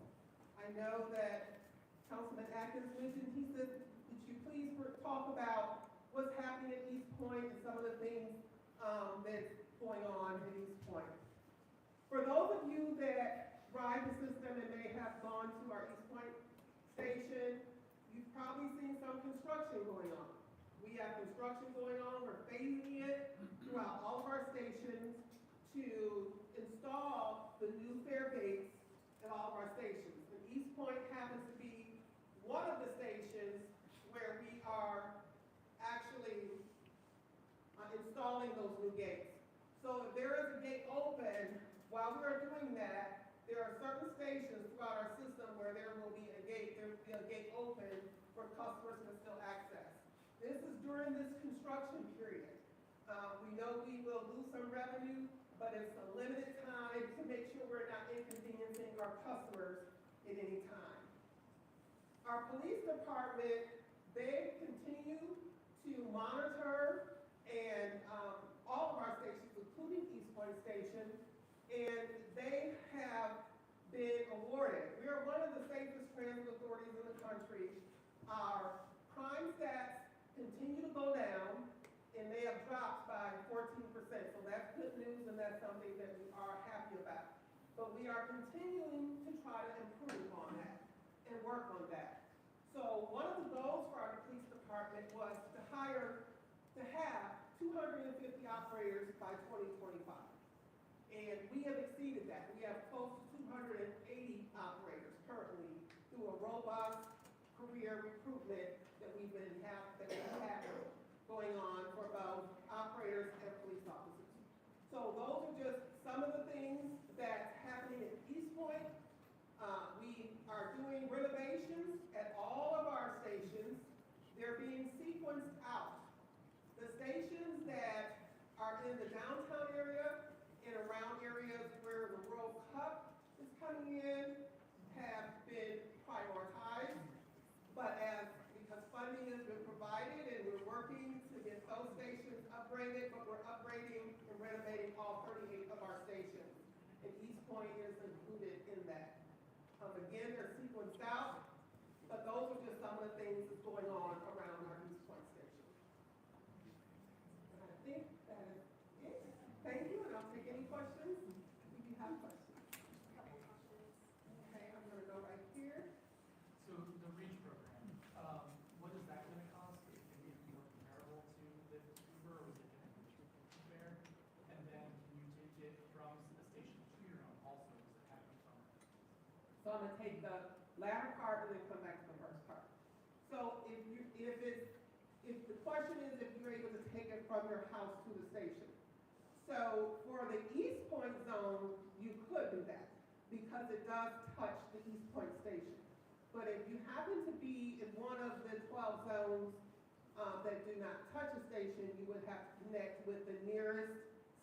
I know that Councilman Atkins mentioned, he said, would you please talk about what's happening at East Point and some of the things that's going on at East Point. For those of you that ride the system and may have gone to our East Point station, you've probably seen some construction going on. We have construction going on, we're phasing it throughout all of our stations to install the new fare gates at all of our stations. And East Point happens to be one of the stations where we are actually installing those new gates. So if there is a gate open, while we are doing that, there are certain stations throughout our system where there will be a gate open for customers to still access. This is during this construction period. We know we will lose some revenue, but it's a limited time to make sure we're not inconveniencing our customers at any time. Our police department, they continue to monitor and all of our stations, including East Point Station, and they have been awarded. We are one of the safest transit authorities in the country. Our crime stats continue to go down, and they have dropped by 14%. So that's good news, and that's something that we are happy about. But we are continuing to try to improve on that and work on that. So one of the goals for our police department was to have 250 operators by 2025. And we have exceeded that. We have close to 280 operators currently through a robust career recruitment that we've had going on for both operators and police officers. So those are just some of the things that's happening at East Point. We are doing renovations at all of our stations. They're being sequenced out. The stations that are in the downtown area and around areas where the World Cup is coming in have been prioritized. But because funding has been provided and we're working to get those stations upgraded, but we're upgrading and renovating all 38 of our stations. And East Point is included in that. Again, they're sequenced out. But those are just some of the things that's going on around our East Point station. And I think that is it. Thank you, and I'll take any questions if you have questions. Couple questions. Okay, I'm gonna go right here. So the REACH program, what is that gonna cost? Is it gonna be more comparable to Lyft Uber, or is it gonna be cheaper? And then can you take it from the station to your home also, does it have to be somewhere? So I'm gonna take the latter part and then come back to the first part. So if the question is if you're able to take it from your house to the station. So for the East Point zone, you could do that because it does touch the East Point station. But if you happen to be in one of the 12 zones that do not touch a station, you would have to connect with the nearest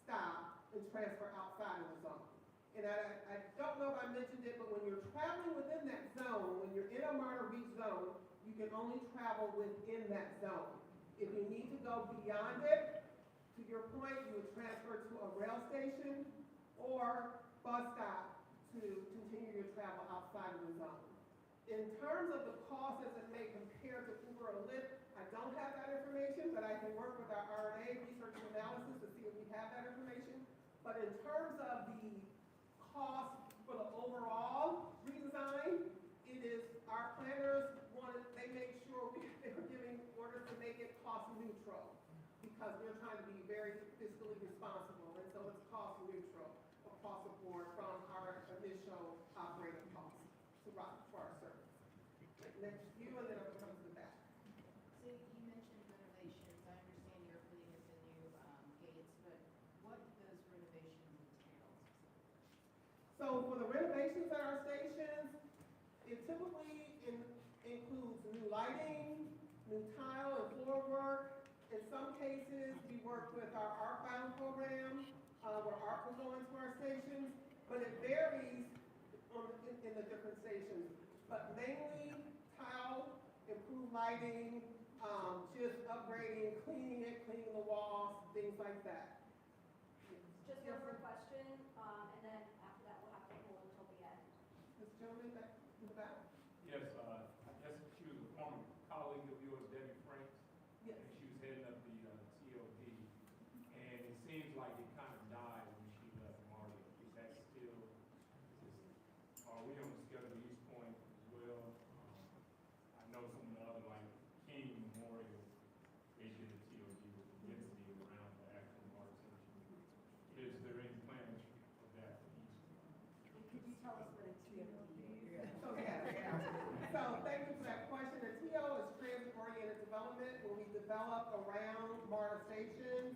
stop and transfer outside of the zone. And I don't know if I mentioned it, but when you're traveling within that zone, when you're in a Martyr Beach zone, you can only travel within that zone. If you need to go beyond it, to your point, you would transfer to a rail station or bus stop to continue your travel outside of the zone. In terms of the cost as it may compare to Uber or Lyft, I don't have that information, but I can work with our RNA research and analysis to see if we have that information. But in terms of the cost for the overall redesign, it is our planners they make sure they were giving orders to make it cost neutral because we're trying to be very fiscally responsible, and so it's cost neutral across the board from our initial operating costs for our service. Next you, and then I'll come to the back. So you mentioned renovations. I understand you're putting in the new gates, but what do those renovations entail? So for the renovations at our stations, it typically includes new lighting, new tile and floor work. In some cases, we work with our Art-Bound program, where art will go into our stations, but it varies in the different stations. But mainly tile, improved lighting, just upgrading, cleaning the walls, things like that. Just one more question, and then after that, we'll have to hold until the end. This gentleman back in the back? Yes, I guess she was a former colleague of yours, Debbie Franks. Yes. And she was heading up the TOD. And it seems like it kind of died when she left Marty. Is that still, are we on the schedule of East Point as well? I know some of the other, like King Memorial, they did a TOD with the density around the actual art section. Is there any plans for that for East Point? And could you tell us what a TOD is? So thank you for that question. The TO is transit-oriented development, where we develop around MARTA stations.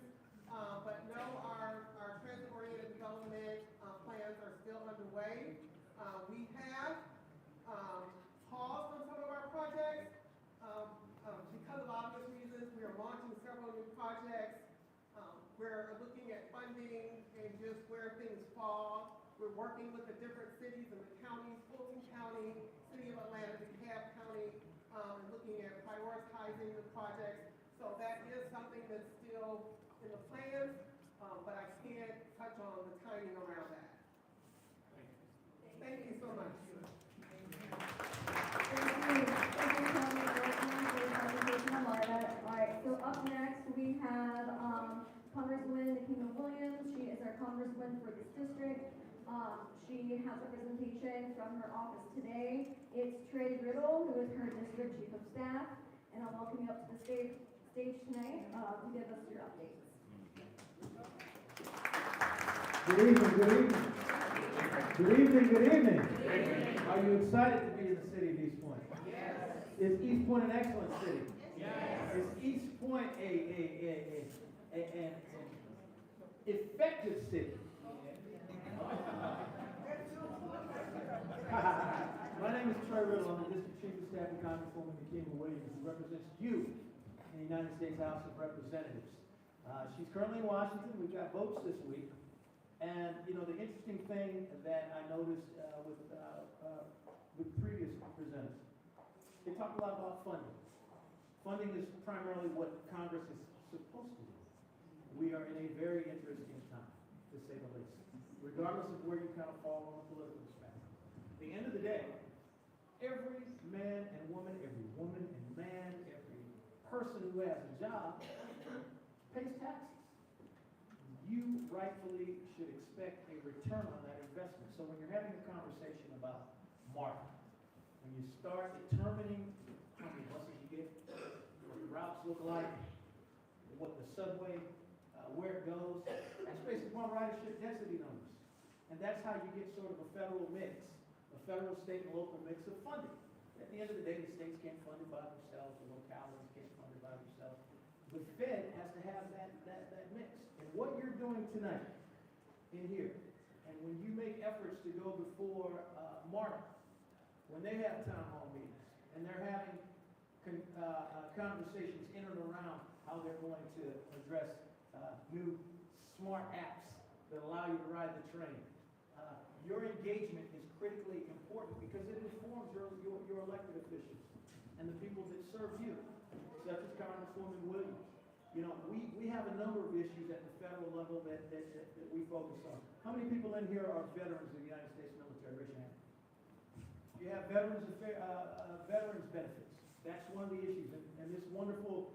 But no, our transit-oriented development plans are still underway. We have paused on some of our projects because of obvious reasons. We are launching several new projects. We're looking at funding and just where things fall. We're working with the different cities and the counties, Fulton County, City of Atlanta, DeKalb County, and looking at prioritizing the projects. So that is something that's still in the plans, but I can't touch on the timing around that. Thank you so much. All right, so up next, we have Congresswoman Nikema Williams. She is our congresswoman for this district. She has representation from her office today. It's Trey Riddle, who is her district chief of staff, and I'll welcome you up to the stage tonight to give us your updates. Good evening, good evening. Good evening, good evening. Are you excited to be in the city of East Point? Yes. Is East Point an excellent city? Yes. Is East Point an effective city? My name is Trey Riddle. I'm the district chief of staff of Congresswoman Nikema Williams, who represents you in the United States House of Representatives. She's currently in Washington. We've got votes this week. And, you know, the interesting thing that I noticed with previous presenters, they talk a lot about funding. Funding is primarily what Congress is supposed to do. We are in a very interesting time, to say the least, regardless of where you kind of fall on the political spectrum. At the end of the day, Every man and woman, every woman and man, every person who has a job pays taxes. You rightfully should expect a return on that investment. So when you're having a conversation about market, when you start determining how many buses you get, what the routes look like, what the subway, where it goes, that's based upon ridership density numbers. And that's how you get sort of a federal mix, a federal, state, and local mix of funding. At the end of the day, the states can't fund it by themselves, the localities can't fund it by themselves. The Fed has to have that mix. And what you're doing tonight in here, and when you make efforts to go before MARTA, when they have town hall meetings, and they're having conversations in and around how they're going to address new smart apps that allow you to ride the train. Your engagement is critically important because it informs your elected officials and the people that serve you, such as Congresswoman Williams. You know, we have a number of issues at the federal level that we focus on. How many people in here are veterans of the United States military? Raise your hand. You have veterans benefits. That's one of the issues. And this wonderful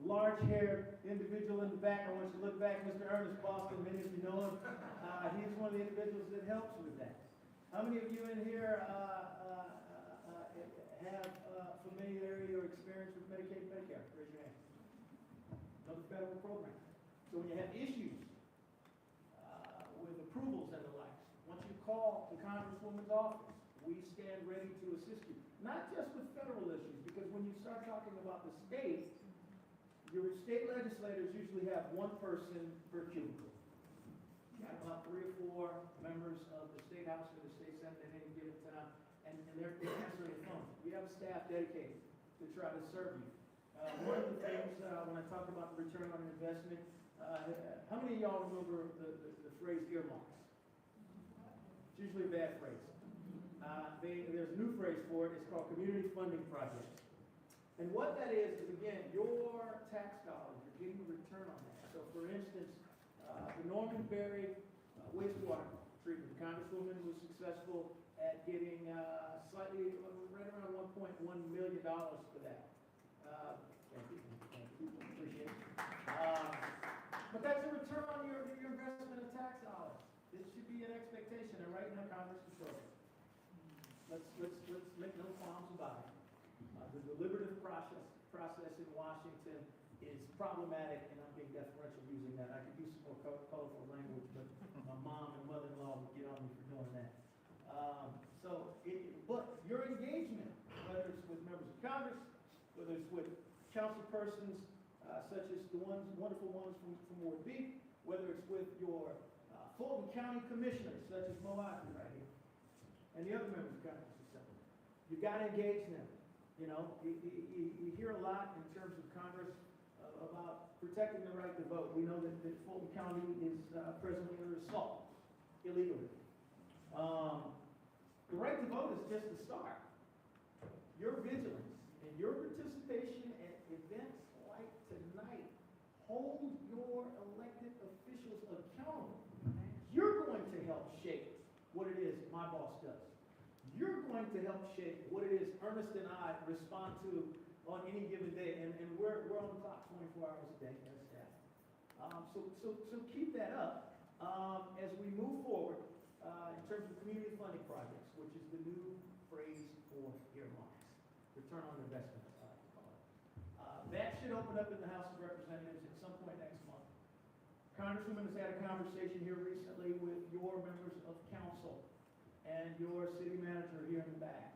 large-haired individual in the back, I want you to look back, Mr. Ernest Boston, many of you know him. He's one of the individuals that helps with that. How many of you in here have familiarity or experience with Medicaid, Medicare? Raise your hand. Another federal program. So when you have issues with approvals and the likes, once you call the Congresswoman's office, we stand ready to assist you. Not just with federal issues, because when you start talking about the state, your state legislators usually have one person per cubicle. You got about 3 or 4 members of the state house or the state senate at any given time, and they're answering the phone. We have a staff dedicated to try to serve you. One of the things, when I talk about the return on investment, how many of y'all remember the phrase earmarks? It's usually a bad phrase. There's a new phrase for it. It's called community funding projects. And what that is again, your tax dollars, you're getting a return on that. So for instance, the Norman Berry wastewater treatment, the Congresswoman was successful at getting slightly, right around $1.1 million for that. Thank you, appreciate it. But that's a return on your investment of tax dollars. It should be an expectation, and right now Congress is showing. Let's make no qualms about it. The deliberative process in Washington is problematic, and I'm being deferential using that. I could use some more colorful language, but my mom and mother-in-law would get on me for doing that. But your engagement, whether it's with members of Congress, whether it's with councilpersons such as the wonderful ones from Ward B, whether it's with your Fulton County commissioners such as Mo Ivey right here, and the other members of Congress, you've got to engage them. You know, you hear a lot in terms of Congress about protecting the right to vote. We know that Fulton County is presently under assault illegally. The right to vote is just the start. Your vigilance and your participation at events like tonight hold your elected officials accountable. You're going to help shape what it is my boss does. You're going to help shape what it is Ernest and I respond to on any given day, and we're on the clock 24 hours a day as staff. So keep that up as we move forward in terms of community funding projects, which is the new phrase for earmarks, return on investment, as I like to call it. That should open up in the House of Representatives at some point next month. Congresswoman has had a conversation here recently with your members of council and your city manager here in the back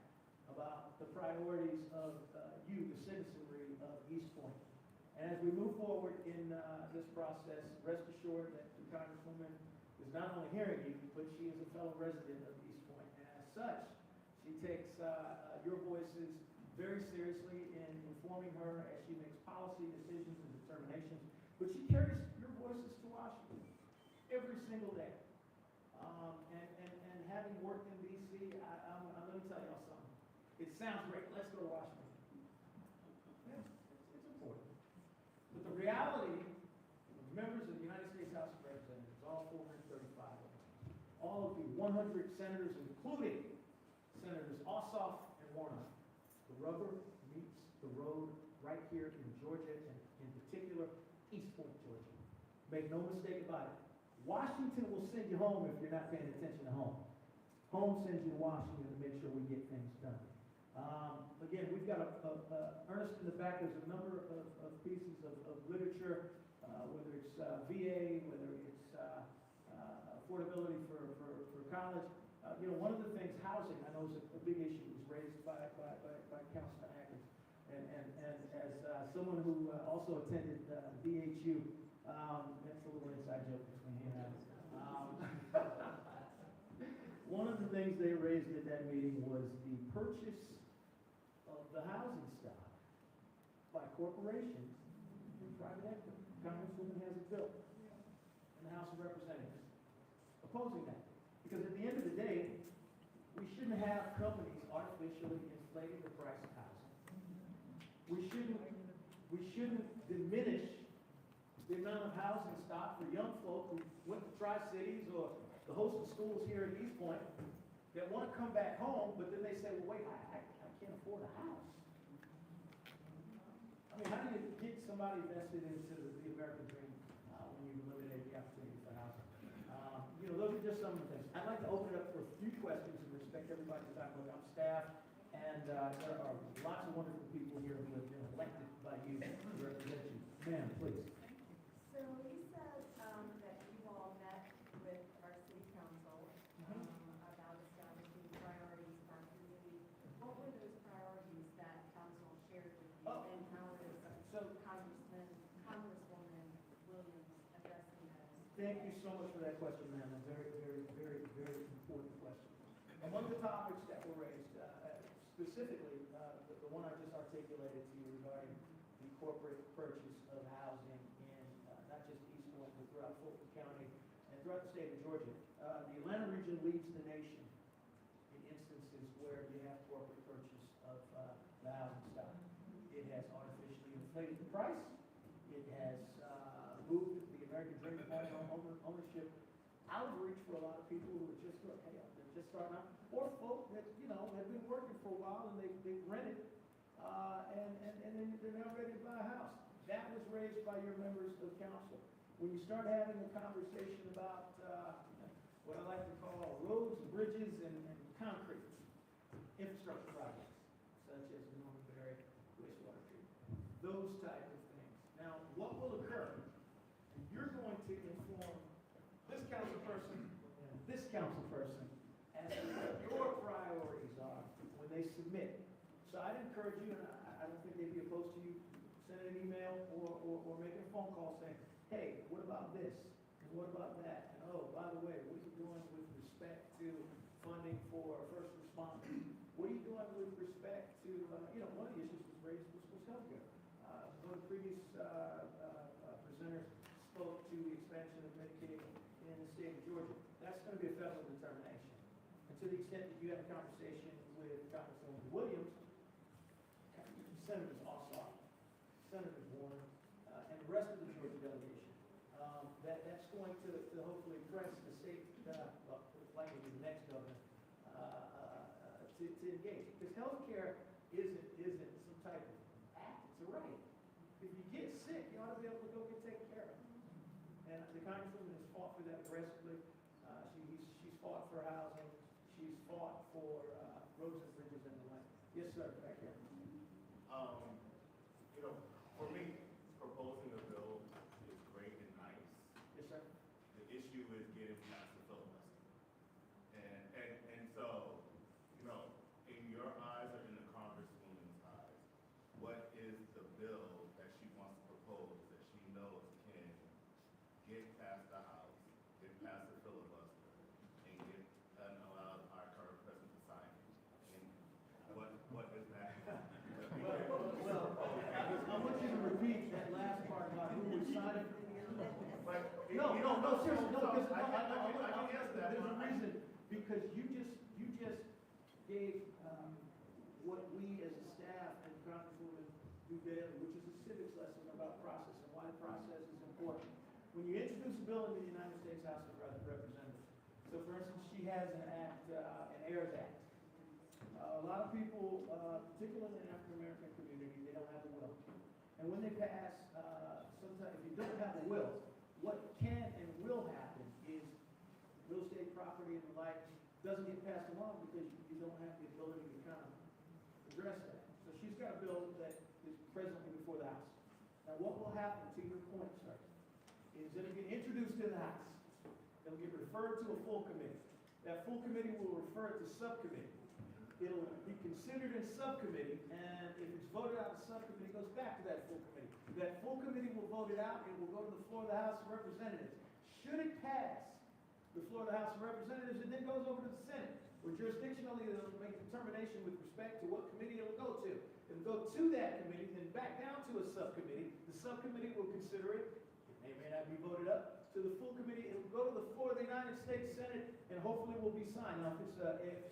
about the priorities of you, the citizenry of East Point. And as we move forward in this process, rest assured that the Congresswoman is not only hearing you, but she is a fellow resident of East Point. And as such, she takes your voices very seriously in informing her as she makes policy decisions and determinations. But she carries your voices to Washington every single day. And having worked in D.C., let me tell y'all something. It sounds great. Let's go to Washington. Yeah, it's important. But the reality, members of the United States House of Representatives, all 435 of them, all of the 100 senators, including Senators Ossoff and Warnock. The rubber meets the road right here in Georgia, and in particular, East Point, Georgia. Make no mistake about it. Washington will send you home if you're not paying attention to home. Home sends you to Washington to make sure we get things done. Again, we've got Ernest in the back. There's a number of pieces of literature, whether it's VA, whether it's affordability for college. One of the things, housing, I know is a big issue, was raised by Councilman Atkins. And as someone who also attended DHU, that's a little inside joke between he and I. One of the things they raised at that meeting was the purchase of the housing stock by corporations and private equity. Congresswoman has a bill in the House of Representatives opposing that. Because at the end of the day, we shouldn't have companies artificially inflating the price of housing. We shouldn't diminish the amount of housing stock for young folk who went to Tri-Cities or the host of schools here at East Point that want to come back home, but then they say, well, wait, I can't afford a house. I mean, how do you get somebody vested into the American dream when you eliminate the opportunity for housing? Those are just some of the things. I'd like to open it up for a few questions and respect everybody's time. Look, I'm staff, and there are lots of wonderful people here who have been elected by you to represent you. Ma'am, please. So you said that you've all met with our city council about establishing priorities in our community. What were those priorities that council shared with you, and how is Congresswoman Williams addressing those? Thank you so much for that question, ma'am. A very, very, very, very important question. Among the topics that were raised, specifically, the one I just articulated to you regarding the corporate purchase of housing in not just East Point, but throughout Fulton County and throughout the state of Georgia. The Atlanta region leads the nation in instances where you have corporate purchase of the housing stock. It has artificially inflated the price. It has moved the American dream of home ownership out of reach for a lot of people who are just starting out, or folk that have been working for a while and they've rented, and then they're now ready to buy a house. That was raised by your members of council. When you start having a conversation about what I like to call roads, bridges, and concrete infrastructure projects, such as the Norman Berry wastewater treatment, those type of things. Now, what will occur? You're going to inform this council person and this council person as to what your priorities are when they submit. So I'd encourage you, and I don't think they'd be opposed to you sending an email or making a phone call saying, hey, what about this? And what about that? And oh, by the way, what are you doing with respect to funding for first responders? What are you doing with respect to, one of the issues was raised was healthcare. One of the previous presenters spoke to the expansion of Medicaid in the state of Georgia. That's going to be a federal determination. And to the extent that you have a conversation with Congresswoman Williams, Senators Ossoff, Senator Warren, and the rest of the Georgia delegation, that's going to hopefully press the state, likely the next governor, to engage. Because healthcare isn't some type of act, it's a right. If you get sick, you ought to be able to go get taken care of. And the Congresswoman has fought for that aggressively. She's fought for housing. She's fought for roads and bridges and the like. Yes, sir, back here. For me, proposing a bill is great and nice. Yes, sir. The issue is getting past the filibuster. And so, in your eyes or in the Congresswoman's eyes, what is the bill that she wants to propose that she knows can get past the House, get past the filibuster, and allow our current president to sign it? And what is that? I want you to repeat that last part about who was signing. No, seriously, no, because I can answer that. There's a reason, because you just gave what we as a staff and Congresswoman do daily, which is a civics lesson about process and why the process is important. When you introduce a bill into the United States House of Representatives, so for instance, she has an act, an AIRS Act, A lot of people, particularly in the African-American community, they don't have a will. And when they pass, sometimes if you don't have a will, what can and will happen is real estate property and the like doesn't get passed along because you don't have the ability to kind of address that. So she's got a bill that is presently before the House. Now, what will happen, to your point, sir, is it'll get introduced to the House. It'll get referred to a full committee. That full committee will refer it to subcommittee. It'll be considered in subcommittee, and if it's voted out of subcommittee, it goes back to that full committee. That full committee will vote it out, and it will go to the floor of the House of Representatives. Should it pass the floor of the House of Representatives, it then goes over to the Senate, where jurisdictionally they'll make a determination with respect to what committee it'll go to. It'll go to that committee, then back down to a subcommittee. The subcommittee will consider it. It may not be voted up to the full committee. It'll go to the floor of the United States Senate, and hopefully will be signed. Now, if it's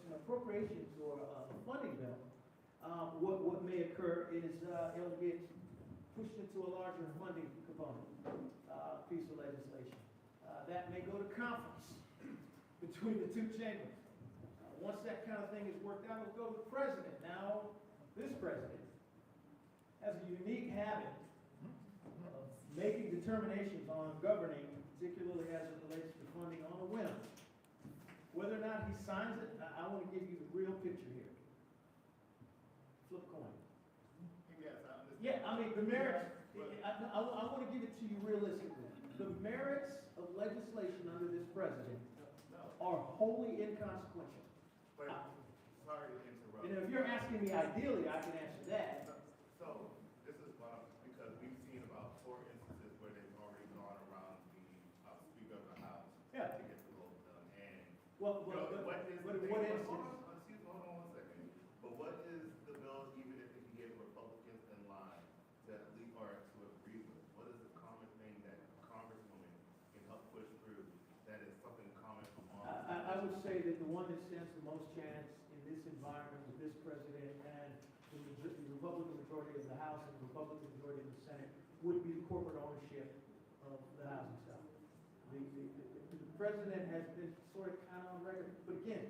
an appropriations or a funding bill, what may occur is it'll get pushed into a larger funding component piece of legislation. That may go to conference between the two chambers. Once that kind of thing is worked out, it'll go to the president. Now, this president has a unique habit of making determinations on governing, particularly as it relates to funding, on a whim. Whether or not he signs it, I want to give you the real picture here. Flip a coin. Yes, I understand. Yeah, I mean, the merits, I want to give it to you realistically. The merits of legislation under this president are wholly inconsequential. But, sorry to interrupt. And if you're asking me ideally, I can answer that. So, this is because we've seen about 4 instances where they've already gone around the Speaker of the House Yeah. to get the vote done. And, Well, you know, what is but the what thing- instance? hold on 1 second. But what is the bill, even if it can get Republicans in line to at least, or to agree with? What is the common thing that a congresswoman can help push through that is something common among? I would say that the one that stands the most chance in this environment with this president and the Republican majority of the House and the Republican majority of the Senate would be the corporate ownership of the housing stock. The president has been sort of kind of on record, but again,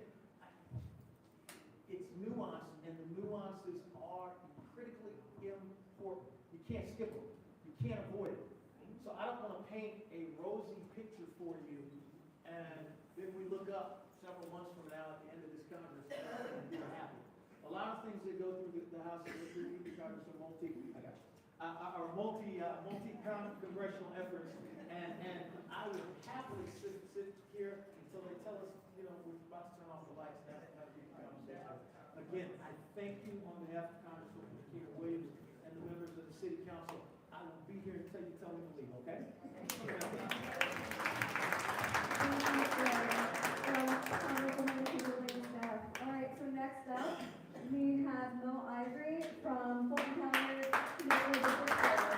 it's nuanced, and the nuances are critically important. You can't skip them. You can't avoid it. So I don't want to paint a rosy picture for you, and then we look up several months from now at the end of this Congress, and we're happy. A lot of things that go through the House and go through the Congress are multi-congressional efforts, and I would happily sit here until they tell us, you know, we're about to turn off the lights. That's not a big conversation. Again, I thank you on behalf of Congresswoman Keena Williams and the members of the City Council. I will be here until you tell me to leave, okay? All right, so next up, we have Mo Ivory from Fulton County Community District 4.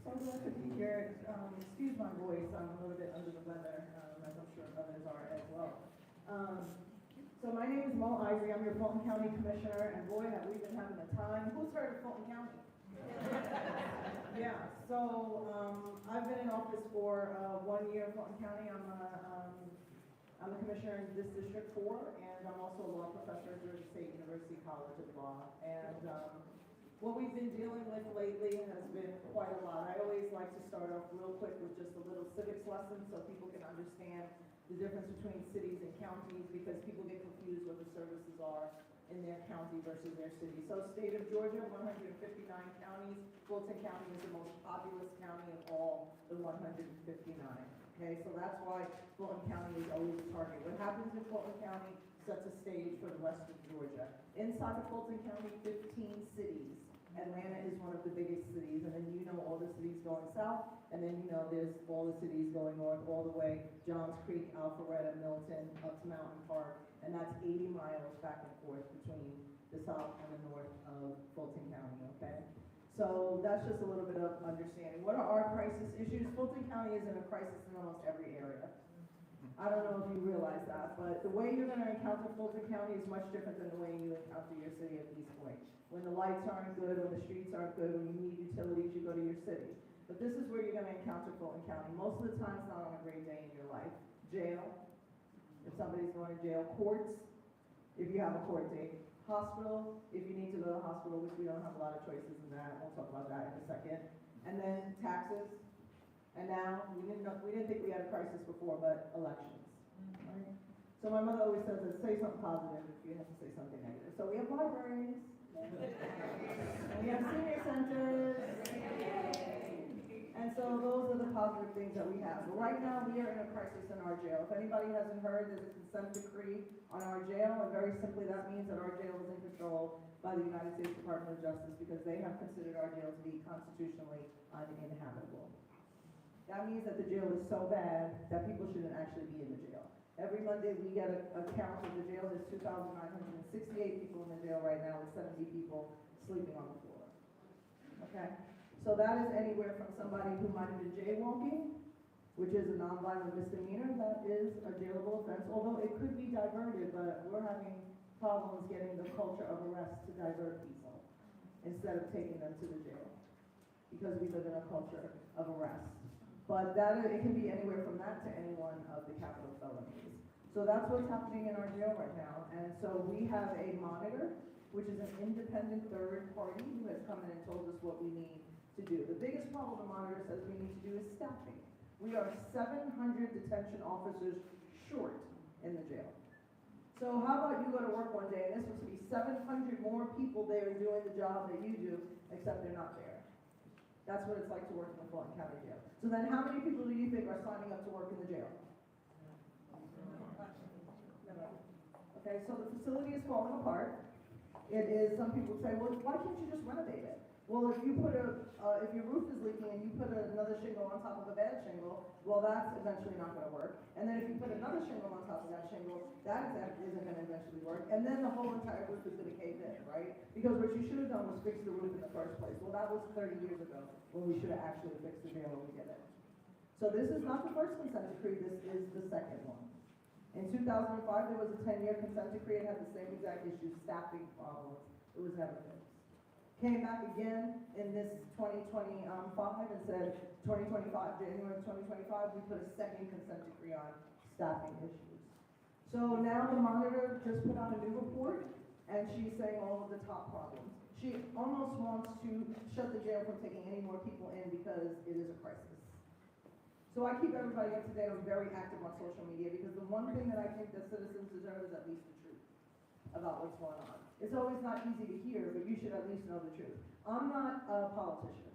So glad to be here. Excuse my voice, I'm a little bit under the weather, as I'm sure others are as well. So my name is Mo Ivory, I'm your Fulton County Commissioner, and boy, have we been having a time. Who's heard of Fulton County? Yeah, so I've been in office for 1 year in Fulton County. I'm the commissioner in this District 4, and I'm also a law professor at Georgia State University College of Law. And what we've been dealing with lately has been quite a lot. I always like to start off real quick with just a little civics lesson so people can understand the difference between cities and counties, because people get confused what the services are in their county versus their city. So state of Georgia, 159 counties. Fulton County is the most populous county of all the 159. Okay, so that's why Fulton County is always a target. What happens in Fulton County sets a stage for the rest of Georgia. Inside of Fulton County, 15 cities. Atlanta is one of the biggest cities, and then you know all the cities going south, and then you know there's all the cities going north, all the way Johns Creek, Alpharetta, Milton, up to Mountain Park, and that's 80 miles back and forth between the south and the north of Fulton County, okay? So that's just a little bit of understanding. What are our crisis issues? Fulton County is in a crisis in almost every area. I don't know if you realize that, but the way you're gonna encounter Fulton County is much different than the way you encounter your city at East Point. When the lights aren't good, when the streets aren't good, when you need utilities, you go to your city. But this is where you're gonna encounter Fulton County. Most of the time, it's not on a great day in your life. Jail, if somebody's going to jail. Courts, if you have a court date. Hospital, if you need to go to the hospital, which we don't have a lot of choices in that. We'll talk about that in a second. And then taxes. And now, we didn't think we had a crisis before, but elections. Right? So my mother always says, say something positive if you have to say something negative. So we have libraries. And we have senior centers. And so those are the positive things that we have. But right now, we are in a crisis in our jail. If anybody hasn't heard, there's a consent decree on our jail, and very simply, that means that our jail is in control by the United States Department of Justice because they have considered our jail to be constitutionally uninhabitable. That means that the jail is so bad that people shouldn't actually be in the jail. Every Monday, we get a count of the jail. There's 2,968 people in the jail right now, with 70 people sleeping on the floor. Okay? So that is anywhere from somebody who might have been jaywalking, which is a nonviolent misdemeanor, that is a jailable offense, although it could be diverted, but we're having problems getting the culture of arrest to divert people instead of taking them to the jail, because we live in a culture of arrest. But it can be anywhere from that to any one of the capital felonies. So that's what's happening in our jail right now. And so we have a monitor, which is an independent third party who has come in and told us what we need to do. The biggest problem the monitor says we need to do is staffing. We are 700 detention officers short in the jail. So how about you go to work one day and there's supposed to be 700 more people there doing the job that you do, except they're not there. That's what it's like to work in the Fulton County Jail. So then how many people do you think are signing up to work in the jail? Okay, so the facility is falling apart. It is, some people say, well, why can't you just renovate it? Well, if you put if your roof is leaking and you put another shingle on top of a bad shingle, well, that's eventually not gonna work. And then if you put another shingle on top of that shingle, that isn't gonna eventually work. And then the whole entire roof is gonna cave in, right? Because what you should have done was fix the roof in the first place. Well, that was 30 years ago when we should have actually fixed the jail when we did it. So this is not the first consent decree, this is the second one. In 2005, there was a 10-year consent decree. It had the same exact issue, staffing problems. It was never fixed. Came back again in this 2025 and said, January 2025, we put a second consent decree on staffing issues. So now the monitor just put out a new report, and she's saying all of the top problems. She almost wants to shut the jail from taking any more people in because it is a crisis. So I keep everybody up to date. I'm very active on social media because the one thing that I think that citizens deserve is at least the truth about what's going on. It's always not easy to hear, but you should at least know the truth. I'm not a politician.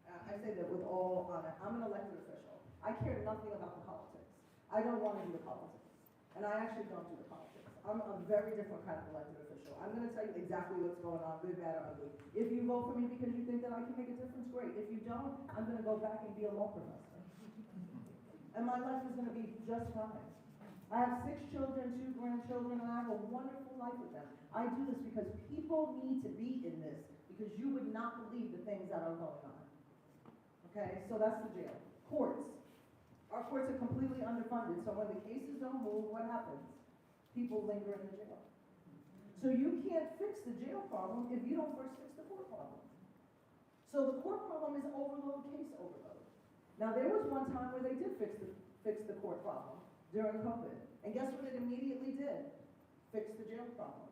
I say that with all honor. I'm an elected official. I care nothing about the politics. I don't want to do the politics. And I actually don't do the politics. I'm a very different kind of elected official. I'm going to tell you exactly what's going on, good, bad, or ugly. If you vote for me because you think that I can make a difference, great. If you don't, I'm going to go back and be a law professor. And my life is going to be just fine. I have 6 children, 2 grandchildren, and I have a wonderful life with them. I do this because people need to be in this, because you would not believe the things that are going on. Okay, so that's the jail. Courts. Our courts are completely underfunded, so when the cases don't move, what happens? People linger in the jail. So you can't fix the jail problem if you don't first fix the court problem. So the court problem is overload, case overload. Now there was one time where they did fix the court problem during COVID. And guess what it immediately did? Fix the jail problem.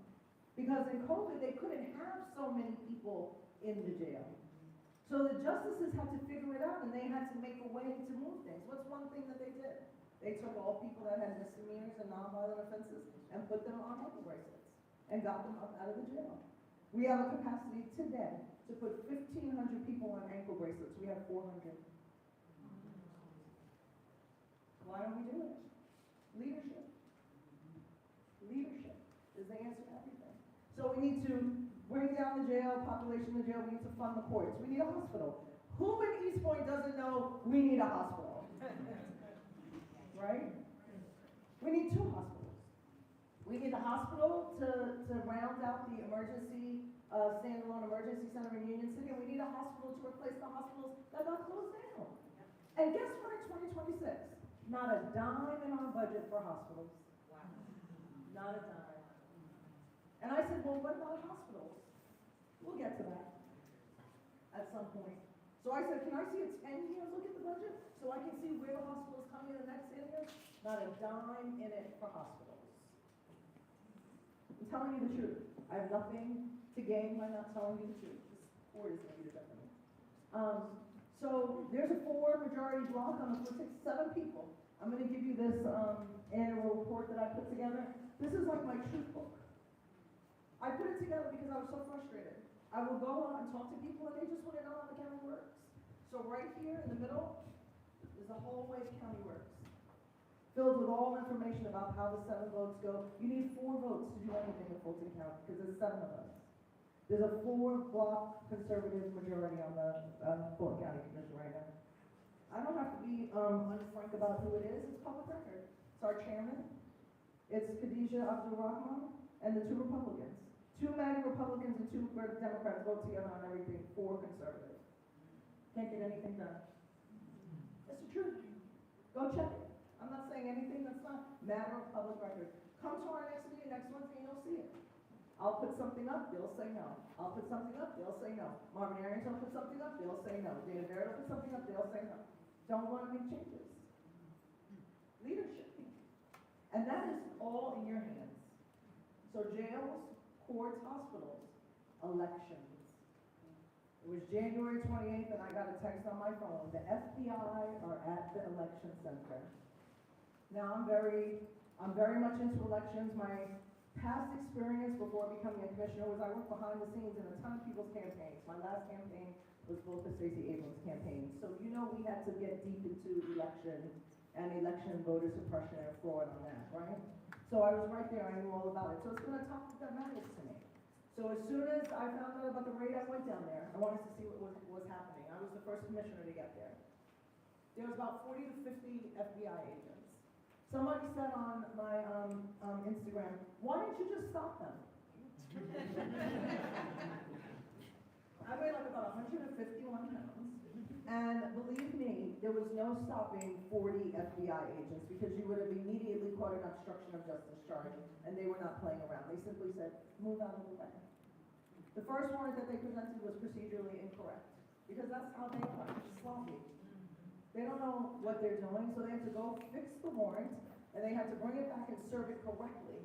Because in COVID, they couldn't have so many people in the jail. So the justices had to figure it out, and they had to make a way to move things. What's one thing that they did? They took all people that had misdemeanors and nonviolent offenses and put them on ankle bracelets and got them up out of the jail. We have a capacity today to put 1,500 people on ankle bracelets. We have 400. Why don't we do it? Leadership. Leadership is the answer to everything. So we need to bring down the jail, population of the jail. We need to fund the courts. We need a hospital. Who in East Point doesn't know we need a hospital? Right? We need 2 hospitals. We need a hospital to round out the emergency, standalone emergency center in Union City, and we need a hospital to replace the hospitals that got closed down. And guess what in 2026? Not a dime in our budget for hospitals. Wow. Not a dime. And I said, well, what about hospitals? We'll get to that at some point. So I said, can I see a 10-year look at the budget, so I can see where the hospital is coming in the next 10 years? Not a dime in it for hospitals. I'm telling you the truth. I have nothing to gain by not telling you the truth. This board is going to be the death of me. So there's a 4 majority block on the 7 people. I'm going to give you this annual report that I put together. This is like my truth book. I put it together because I was so frustrated. I will go out and talk to people and they just want to know how the county works. So right here in the middle is the whole way the county works. Filled with all information about how the 7 votes go. You need 4 votes to do anything in Fulton County because there's 7 of us. There's a 4-block conservative majority on the Fulton County Commission right now. I don't have to be unfrank about who it is. It's public record. It's our chairman. It's Khadijah Abdul-Rahman and the 2 Republicans. 2 MAGA Republicans and 2 Democrats vote together on everything for conservative. Can't get anything done. That's the truth. Go check it. I'm not saying anything that's not matter of public record. Come to our next meeting next month and you'll see it. I'll put something up, they'll say no. I'll put something up, they'll say no. Marvin Arrington will put something up, they'll say no. Dana Barrett will put something up, they'll say no. Don't want to make changes. Leadership. And that is all in your hands. So jails, courts, hospitals, elections. It was January 28th and I got a text on my phone. The FBI are at the election center. Now I'm very much into elections. My past experience before becoming a commissioner was I worked behind the scenes in a ton of people's campaigns. My last campaign was both the Stacey Abrams campaign. So you know we had to get deep into election and election voter suppression and fraud on that, right? So I was right there, I knew all about it. So it's been a topic that matters to me. So as soon as I found out about the raid, I went down there. I wanted to see what was happening. I was the first commissioner to get there. There was about 40 to 50 FBI agents. Somebody said on my Instagram, why didn't you just stop them? I weigh like about 151 pounds. And believe me, there was no stopping 40 FBI agents because you would have immediately caught an obstruction of justice charge and they were not playing around. They simply said, move out of the way. The first warrant that they presented was procedurally incorrect because that's how they are, sloppy. They don't know what they're doing, so they had to go fix the warrant and they had to bring it back and serve it correctly.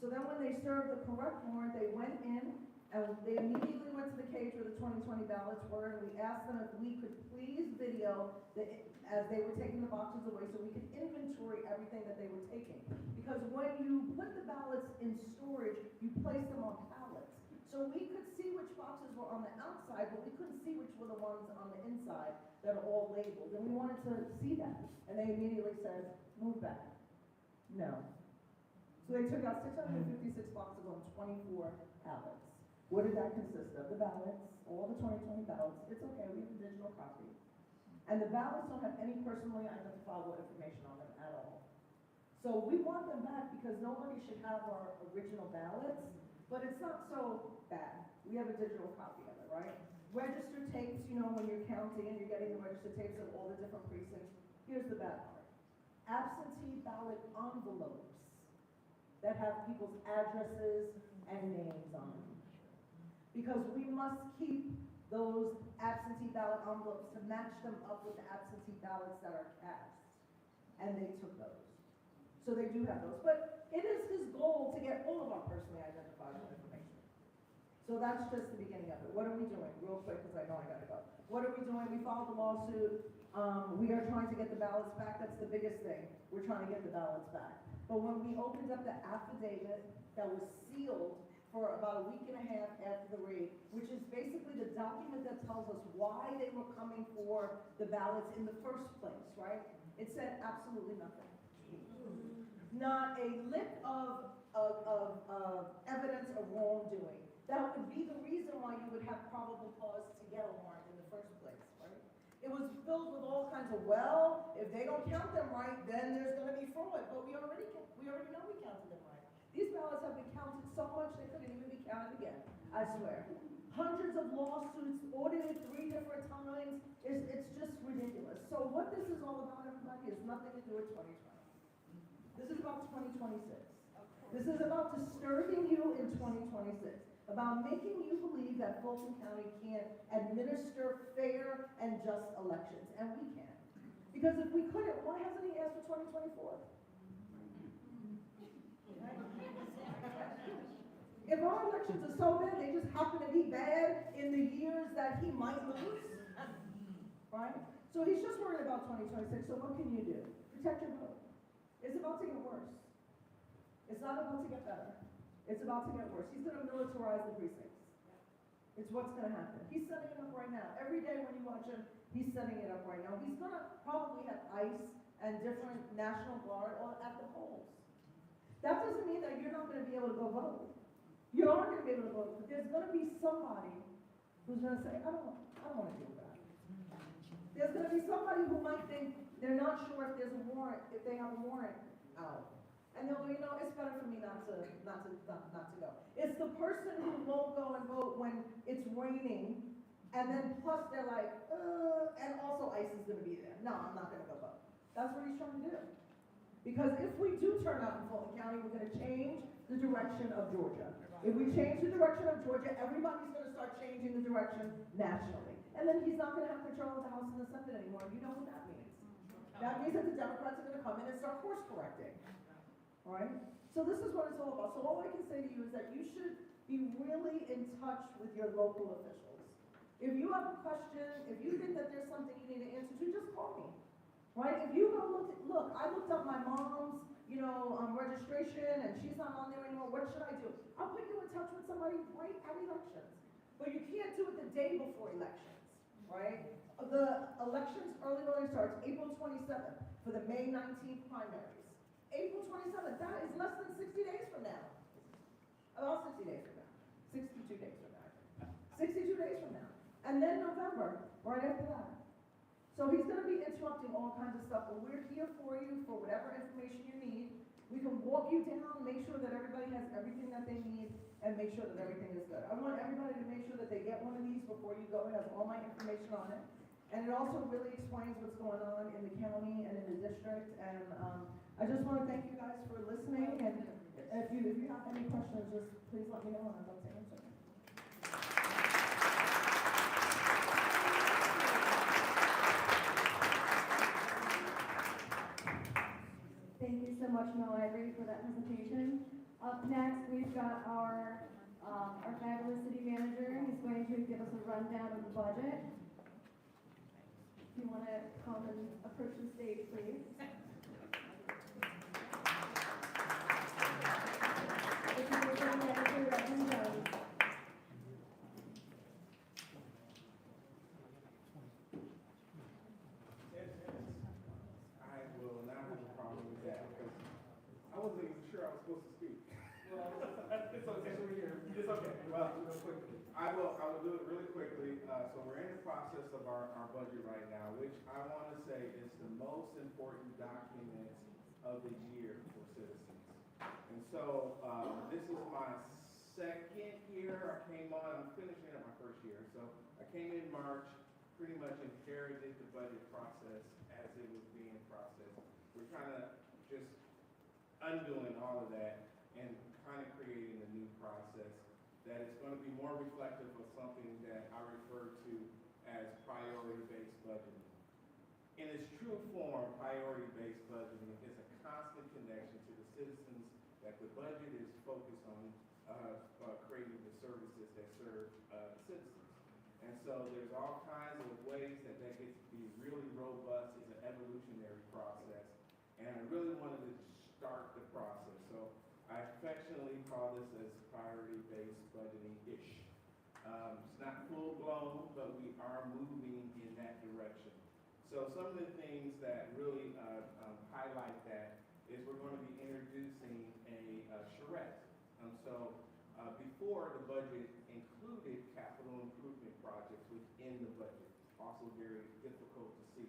So then when they served the correct warrant, they went in and they immediately went to the cage where the 2020 ballots were, and we asked them if we could please video as they were taking the boxes away so we could inventory everything that they were taking. Because when you put the ballots in storage, you place them on pallets. So we could see which boxes were on the outside, but we couldn't see which were the ones on the inside that are all labeled. And we wanted to see that. And they immediately said, move back. No. So they took out 656 boxes on 24 pallets. What did that consist of? The ballots, all the 2020 ballots. It's okay, we have a digital copy. And the ballots don't have any personally identifiable information on them at all. So we want them back because nobody should have our original ballots, but it's not so bad. We have a digital copy of it, right? Register tapes, you know, when you're counting and you're getting the register tapes of all the different precincts. Here's the bad part. Absentee ballot envelopes that have people's addresses and names on them. Because we must keep those absentee ballot envelopes to match them up with the absentee ballots that are cast. And they took those. So they do have those. But it is his goal to get all of our personally identifiable information. So that's just the beginning of it. What are we doing? Real quick, because I know I gotta go. What are we doing? We filed a lawsuit. We are trying to get the ballots back. That's the biggest thing. We're trying to get the ballots back. But when we opened up the affidavit that was sealed for about a week and a half after the raid, which is basically the document that tells us why they were coming for the ballots in the first place, right? It said absolutely nothing. Not a lick of evidence of wrongdoing. That would be the reason why you would have probable cause to get a warrant in the first place, right? It was filled with all kinds of, well, if they don't count them right, then there's gonna be fraud. But we already know we counted them right. These ballots have been counted so much they couldn't even be counted again, I swear. Hundreds of lawsuits, audited 3 different times. It's just ridiculous. So what this is all about, everybody, is nothing to do with 2020. This is about 2026. This is about disturbing you in 2026. about making you believe that Fulton County can't administer fair and just elections, and we can. Because if we couldn't, why hasn't he asked for 2024? If our elections are so bad, they just happen to be bad in the years that he might lose, right? So he's just worried about 2026, so what can you do? Protect your vote. It's about to get worse. It's not about to get better. It's about to get worse. He's gonna militarize the precincts. It's what's gonna happen. He's setting it up right now. Every day when you watch him, he's setting it up right now. He's gonna probably have ICE and different National Guard at the polls. That doesn't mean that you're not gonna be able to go vote. You are gonna be able to vote, but there's gonna be somebody who's gonna say, I don't wanna deal with that. There's gonna be somebody who might think they're not sure if there's a warrant, if they have a warrant out. And they'll go, you know, it's better for me not to go. It's the person who won't go and vote when it's raining, and then plus they're like, and also ICE is gonna be there. No, I'm not gonna go vote. That's what he's trying to do. Because if we do turn out in Fulton County, we're gonna change the direction of Georgia. If we change the direction of Georgia, everybody's gonna start changing the direction nationally. And then he's not gonna have control of the House and the Senate anymore. You know what that means. That means that the Democrats are gonna come in and start course correcting. All right? So this is what it's all about. So all I can say to you is that you should be really in touch with your local officials. If you have a question, if you think that there's something you need to answer to, just call me. Right? If you go look, I looked up my mom's, registration and she's not on there anymore. What should I do? I'll put you in touch with somebody right at elections. But you can't do it the day before elections, right? The elections, early voting starts April 27th for the May 19th primaries. April 27th, that is less than 60 days from now. About 60 days from now. 62 days from now. 62 days from now. And then November, right after that. So he's going to be interrupting all kinds of stuff, but we're here for you for whatever information you need. We can walk you down, make sure that everybody has everything that they need, and make sure that everything is good. I want everybody to make sure that they get one of these before you go. It has all my information on it. And it also really explains what's going on in the county and in the district. And I just want to thank you guys for listening. And if you have any questions, just please let me know and I'd love to answer. Thank you so much, Mel Ivory, for that presentation. Up next, we've got our fabulous city manager. He's going to give us a rundown of the budget. If you want to come and approach the stage, please. This is your city manager, Reverend Jones. I will not have a problem with that because I wasn't even sure I was supposed to speak. Well, it's okay. It's okay. Well, real quickly. I will do it really quickly. So we're in the process of our budget right now, which I want to say is the most important document of the year for citizens. And so this is my second year. I'm finishing up my first year. So I came in March, pretty much inherited the budget process as it was being processed. We're kind of just undoing all of that and kind of creating a new process that is going to be more reflective of something that I refer to as priority-based budgeting. In its true form, priority-based budgeting is a constant connection to the citizens that the budget is focused on creating the services that serve the citizens. And so there's all kinds of ways that gets to be really robust. It's an evolutionary process. And I really wanted to start the process. So I affectionately call this as priority-based budgeting-ish. It's not full-blown, but we are moving in that direction. So some of the things that really highlight that is we're going to be introducing a charrette. Before the budget included capital improvement projects within the budget, also very difficult to see.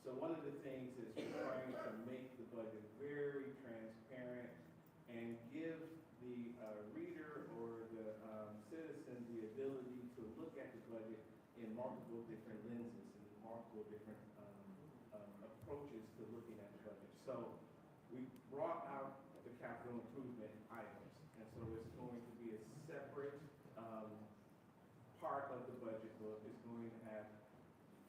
So one of the things is we're trying to make the budget very transparent and give the reader or the citizen the ability to look at the budget in multiple different lenses and multiple different approaches to looking at the budget. So we brought out the capital improvement items, and so it's going to be a separate book is going to have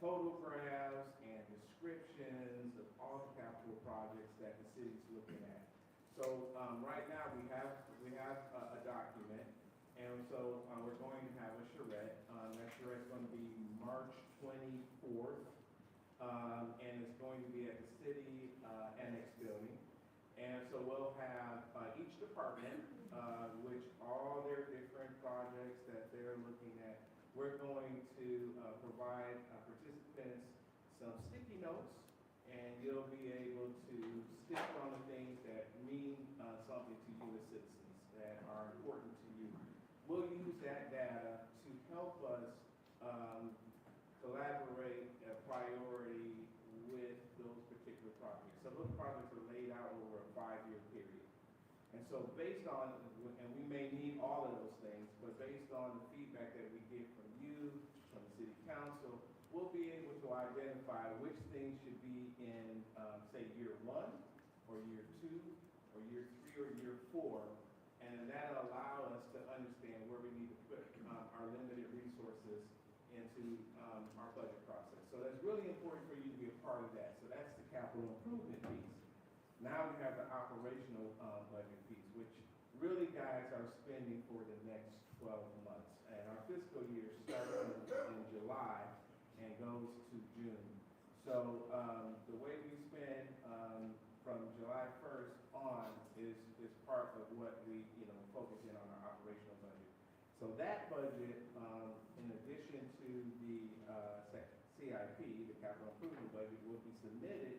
photographs and descriptions of all the capital projects that the city's looking at. So, right now, we have a document, and so, we're going to have a charrette. That charrette's going to be March 24th, and it's going to be at the city, annex building. And so we'll have, each department, which all their different projects that they're looking at, we're going to, provide, participants some sticky notes, and you'll be able to stick on the things that mean, something to you as citizens, that are important to you. We'll use that data to help us, collaborate a priority with those particular projects. So those projects are laid out over a 5-year period. And so based on, and we may need all of those things, but based on the feedback that we get from you, from the city council, we'll be able to identify which things should be in, say, year 1, or year 2, or year 3, or year 4. And that'll allow us to understand where we need to put, our limited resources into, our budget process. So that's really important for you to be a part of that. So that's the capital improvement piece. Now we have the operational, budget piece, which really guides our spending for the next 12 months. And our fiscal year starts in July and goes to June. So, the way we spend, from July 1st on is part of what we, focus in on our operational budget. So that budget, in addition to the, CIP, the capital improvement budget, will be submitted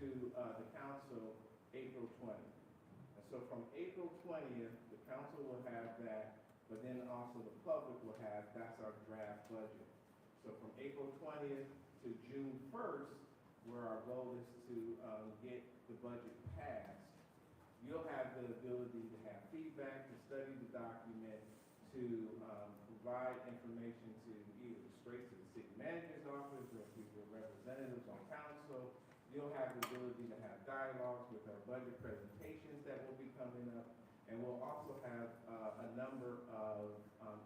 to, the council April 20th. And so from April 20th, the council will have that, but then also the public will have, that's our draft budget. So from April 20th to June 1st, where our goal is to, get the budget passed, you'll have the ability to have feedback, to study the document, to, provide information to either straight to the city manager's office or to the representatives on council. You'll have the ability to have dialogues with our budget presentations that will be coming up. And we'll also have, a number of,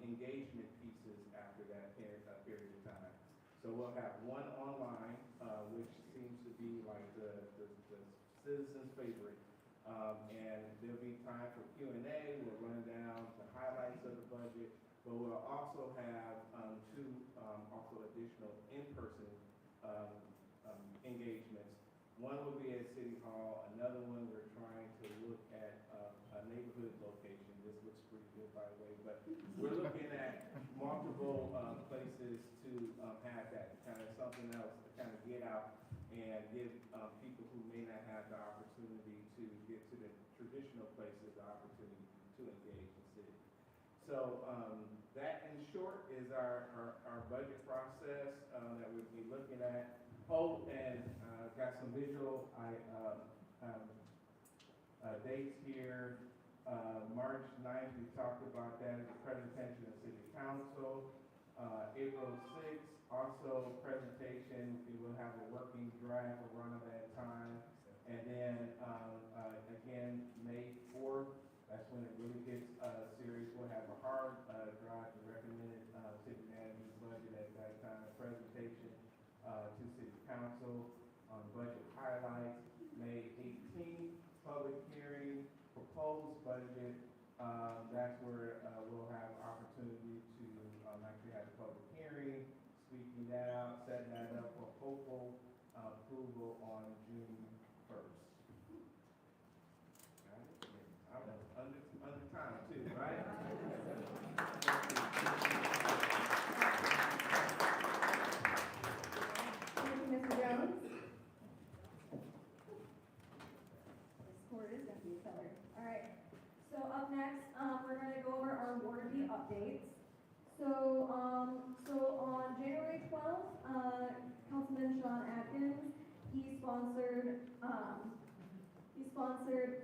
engagement pieces after that period of time. So we'll have one online, which seems to be like the citizens' favorite. And there'll be time for Q&A. We'll run down the highlights of the budget, but we'll also have, 2, also additional in-person, engagements. One will be at City Hall, another one we're trying to look at, a neighborhood location. This looks pretty good, by the way, but we're looking at multiple, places to, have that, kind of something else to kind of get out and give, people who may not have the opportunity to get to the traditional places, the opportunity to engage the city. So, that in short is our budget process, that we'll be looking at. Oh, and, got some visual, dates here. March 9th, we talked about that as a presentation of City Council. April 6th, also presentation. We will have a working draft around that time. And then, again, May 4th, that's when it really gets, serious. We'll have a hard, drive to recommended, city manager's budget at that time. A presentation, to City Council on budget highlights. May 18th, public hearing, proposed budget. That's where, we'll have opportunity to, actually have a public hearing, speaking that out, setting that up for hopeful, approval on June 1st. Got it? I was under time too, right? Thank you, Mr. Jones. This court is gonna be colored. All right. So up next, we're gonna go over our Ward B updates. So on January 12th, Councilman Shean Atkins, he sponsored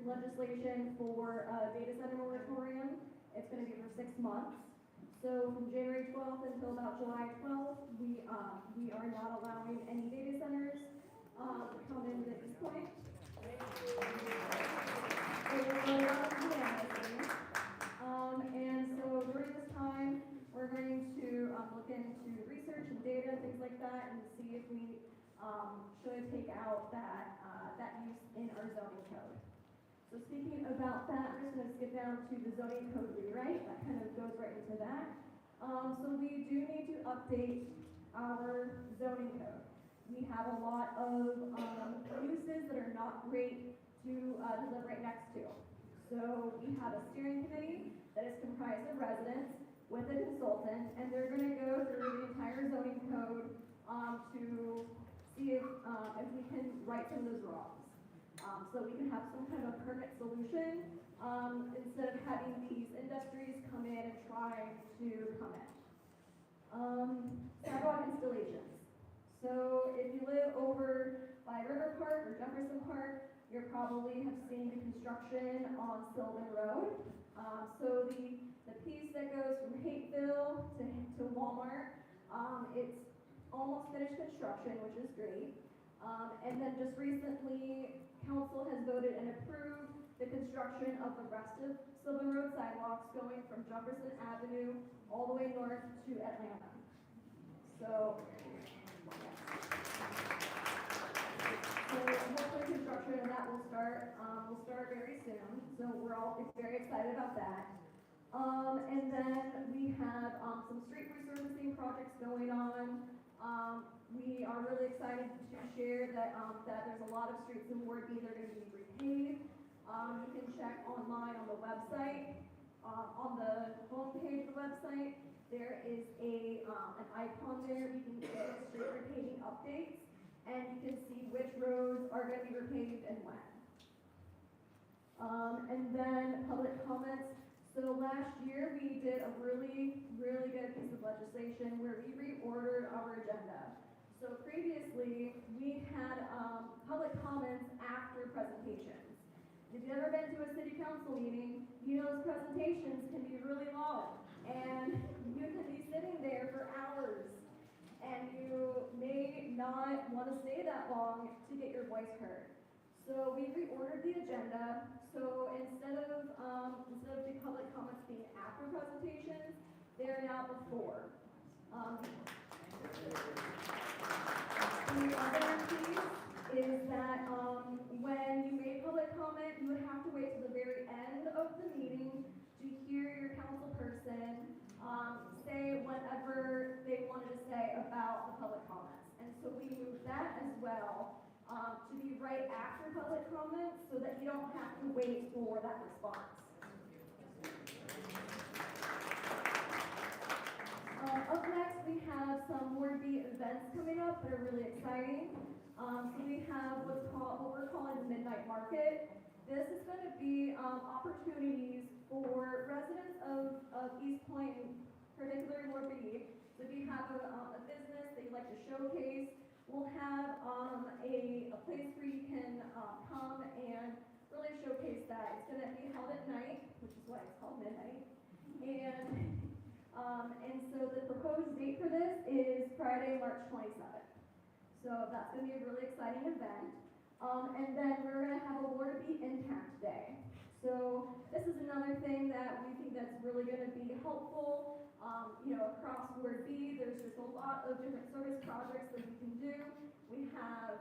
legislation for a data center moratorium. It's gonna be for 6 months. So from January 12th until about July 12th, we are not allowing any data centers to come into East Point. And so during this time, we're going to look into data and things like that, and see if we should take out that use in our zoning code. So speaking about that, I'm just going to skip down to the zoning code rewrite. That kind of goes right into that. So we do need to update our zoning code. We have a lot of uses that are not great to live right next to. So we have a steering committee that is comprised of residents with a consultant, and they're going to go through the entire zoning code to see if we can right some of those wrongs. So we can have some kind of permanent solution instead of having these industries come in and try to come in. Sidewalk installations. So if you live over by River Park or Jefferson Park, you probably have seen the construction on Sylvan Road. So the piece that goes from Hateville to Walmart, it's almost finished construction, which is great. And then just recently, council has voted and approved the construction of the rest of Sylvan Road sidewalks going from Jefferson Avenue all the way north to Atlanta. So, hopefully construction of that will start very soon. So we're all very excited about that. And then we have some street resurfacing projects going on. We are really excited to share that there's a lot of streets in Ward B that are going to be repaved. You can check online on the website. On the home page of the website, there is an icon there. You can get street repaving updates, and you can see which roads are going to be repaved and when. And then public comments. So last year we did a really, really good piece of legislation where we reordered our agenda. So previously we had public comments after presentations. If you've ever been to a city council meeting, you know those presentations can be really long, and you can be sitting there for hours, and you may not want to stay that long to get your voice heard. So we reordered the agenda. So instead of the public comments being after presentations, they're now before. The other piece is that when you made public comment, you would have to wait till the very end of the meeting to hear your council person say whatever they wanted to say about the public comments. And so we moved that as well to be right after public comments so that you don't have to wait for that response. Up next, we have some Ward B events coming up that are really exciting. So we have what we're calling the Midnight Market. This is going to be opportunities for residents of East Point, particularly Ward B. So if you have a business that you'd like to showcase, we'll have a place where you can come and really showcase that. It's going to be held at night, which is why it's called midnight. And so the proposed date for this is Friday, March 27th. So that's going to be a really exciting event. And then we're going to have a Ward B Impact Day. So this is another thing that we think that's really going to be helpful. Across Ward B, there's just a lot of different service projects that we can do. We have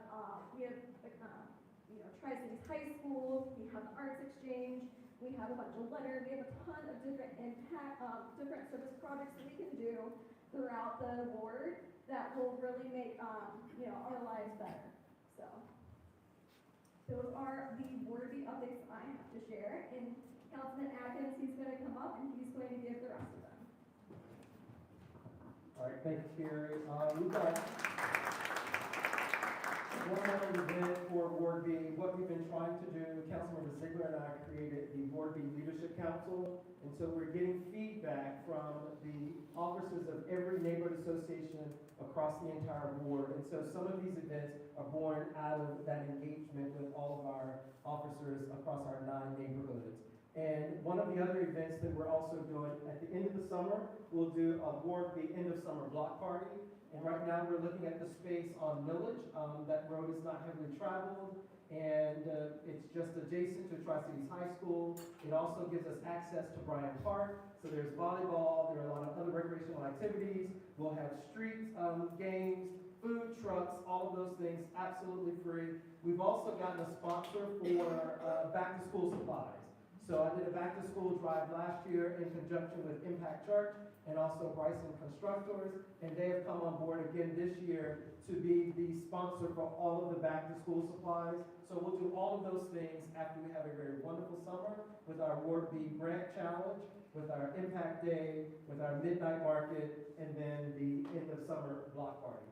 Tri-Cities High School, we have the Arts Exchange, we have a bunch of letters, we have a ton of different different service projects that we can do throughout the ward that will really make our lives better. So those are the Ward B updates I have to share. And Councilman Atkins, he's going to come up and he's going to give the rest of them. All right, thank you, Carrie. We've got one more event for Ward B. What we've been trying to do, Councilmember Ziegler and I created the Ward B Leadership Council, and so we're getting feedback from the officers of every neighborhood association across the entire ward. And so some of these events are born out of that engagement with all of our officers across our 9 neighborhoods. And one of the other events that we're also doing at the end of the summer, we'll do a Ward B end of summer block party. And right now, we're looking at the space on Village. That road is not heavily traveled, and it's just adjacent to Tri-Cities High School. It also gives us access to Bryant Park. So there's volleyball, there are a lot of other recreational activities. We'll have street games, food trucks, all of those things absolutely free. We've also gotten a sponsor for back-to-school supplies. So I did a back-to-school drive last year in conjunction with Impact Church and also Bryson Constructors, and they have come on board again this year to be the sponsor for all of the back-to-school supplies. So we'll do all of those things after we have a very wonderful summer with our Ward B Grant Challenge, with our Impact Day, with our Midnight Market, and then the end of summer block party.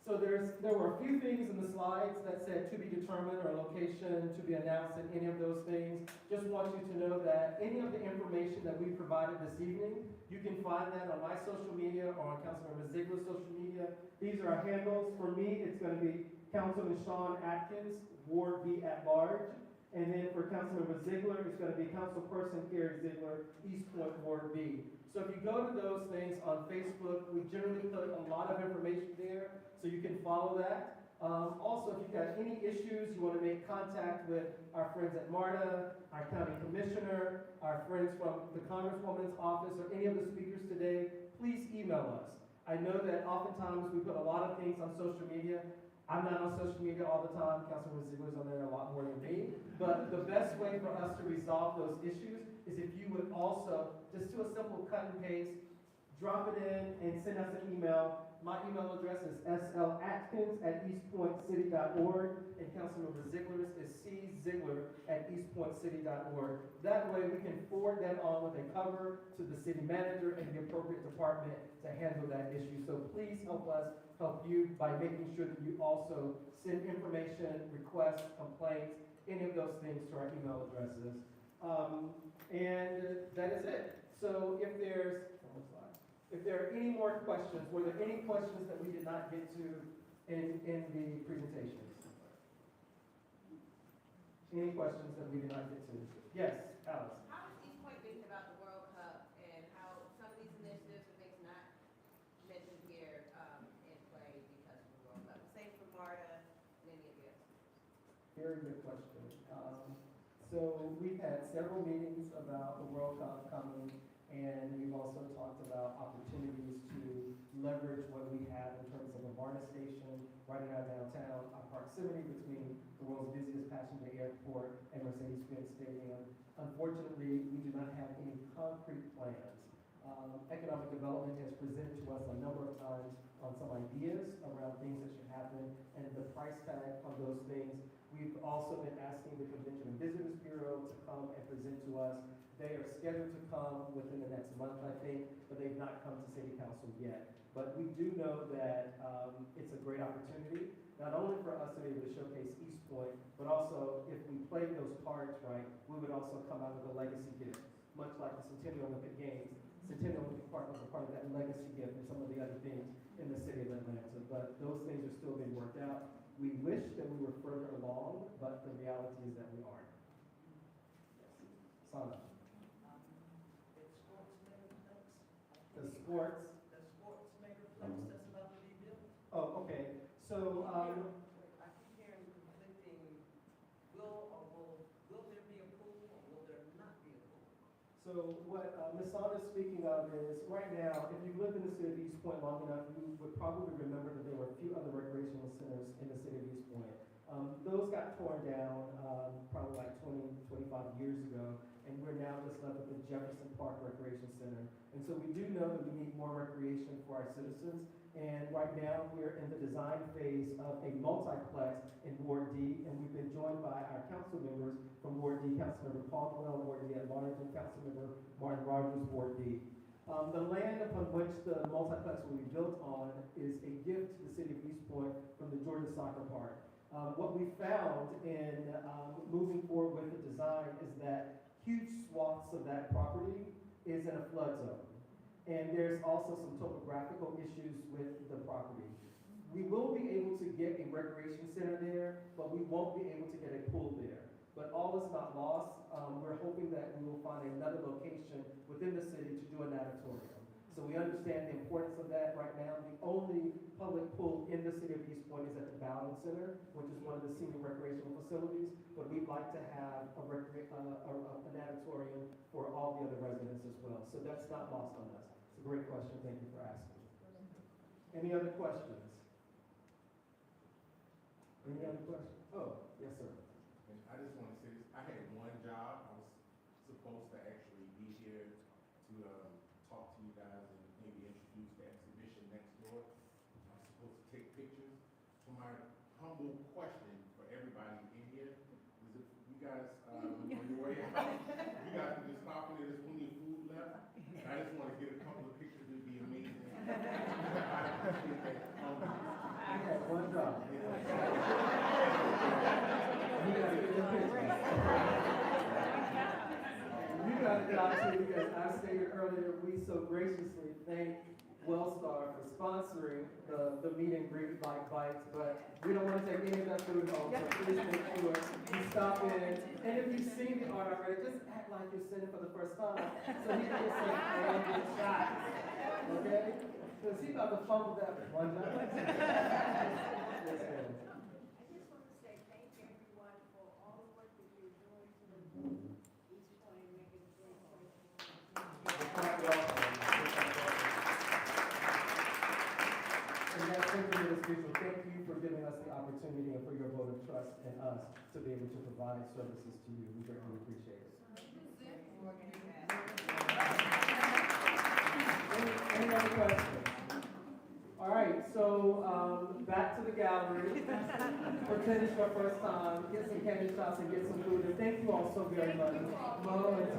So there were a few things in the slides that said to be determined or location to be announced and any of those things. Just want you to know that any of the information that we provided this evening, you can find that on my social media or on Councilmember Ziegler's social media. These are our handles. For me, it's going to be Councilman Shean Atkins, Ward B at large. And then for Councilmember Ziegler, it's going to be Councilperson Carrie Ziegler, East Point Ward B. So if you go to those things on Facebook, we generally put a lot of information there, so you can follow that. Also, if you've got any issues, you want to make contact with our friends at MARTA, our county commissioner, our friends from the Congresswoman's office, or any of the speakers today, please email us. I know that oftentimes we put a lot of things on social media. I'm not on social media all the time. Councilman Ziegler's on there a lot more than me. But the best way for us to resolve those issues is if you would also just do a simple cut and paste, drop it in, and send us an email. My email address is slatkins@eastpointcity.org, and Councilmember Ziegler's is cziegler@eastpointcity.org. That way we can forward that on with a cover to the city manager and the appropriate department to handle that issue. So please help us help you by making sure that you also send information, requests, complaints, any of those things to our email addresses. And that is it. So if there are any more questions, were there any questions that we did not get to in the presentations? Any questions that we did not get to? Yes, Alice. How is East Point thinking about the World Cup and how some of these initiatives and things not mentioned here in play because of the World Cup? Same for MARTA and any of the others. Very good question. So we've had several meetings about the World Cup coming, and we've also talked about opportunities to leverage what we have in terms of a MARTA station right in our downtown, our proximity between the world's busiest passenger airport and Mercedes-Benz Stadium. Unfortunately, we do not have any concrete plans. Economic development has presented to us a number of times on some ideas around things that should happen and the price tag of those things. We've also been asking the Convention and Visitors Bureau to come and present to us. They are scheduled to come within the next month, I think, but they've not come to City Council yet. But we do know that it's a great opportunity, not only for us to be able to showcase East Point, but also if we play those cards right, we would also come out with a legacy gift, much like the Centennial Olympic Games. Centennial Olympic Park was a part of that legacy gift and some of the other things in the city of Atlanta. But those things are still being worked out. We wish that we were further along, but the reality is that we aren't. Sana. The sports. The sports megaplex that's about to be built. Oh, okay. So, I keep hearing conflicting, will there be a pool or will there not be a pool? So what Ms. Sana is speaking of is, right now, if you lived in the city of East Point long enough, you would probably remember that there were a few other recreational centers in the city of East Point. Those got torn down probably like 20, 25 years ago, and we're now just left with the Jefferson Park Recreation Center. And so we do know that we need more recreation for our citizens, and right now we're in the design phase of a multiplex in Ward D, and we've been joined by our council members from Ward D, Councilmember Caldwell, Ward D at large, and Councilmember Martin Rogers, Ward D. The land upon which the multiplex will be built on is a gift to the city of East Point from the Georgia Soccer Park. What we found in moving forward with the design is that huge swaths of that property is in a flood zone. And there's also some topographical issues with the property. We will be able to get a recreation center there, but we won't be able to get a pool there. But all is not lost. We're hoping that we will find another location within the city to do an auditorium. So we understand the importance of that right now. The only public pool in the city of East Point is at the Bowden Center, which is one of the senior recreational facilities, but we'd like to have an auditorium for all the other residents as well. So that's not lost on us. It's a great question. Thank you for asking. Any other questions? Any other questions? Oh, yes, sir. And I just want to say this, I had one job, I was supposed to actually be here to, talk to you guys and maybe introduce the exhibition next door. I'm supposed to take pictures. So my humble question for everybody in here is if you guys, on your way out, you guys can just stop in, there's plenty of food left. And I just want to get a couple of pictures, it'd be amazing. I appreciate that. I had one job. You got a job too, because I stated earlier, we so graciously thank Wellstar for sponsoring the meet and greet like bites, but we don't want to take any of that food home, so please make sure you stop in. And if you've seen the art already, just act like you're sitting for the first time, so he can get some good shots, okay? Because he's about to fumble that one time. Yes, ma'am. I just want to say thank you everyone for all the work that you're doing to the East Point and make it a great place. And that's simply the speech. Thank you for giving us the opportunity and for your vote of trust in us to be able to provide services to you. We greatly appreciate it. Any other questions? All right, so back to the gallery. Pretend it's your first time. Get some candy shots and get some food. And thank you all so very much. Mo and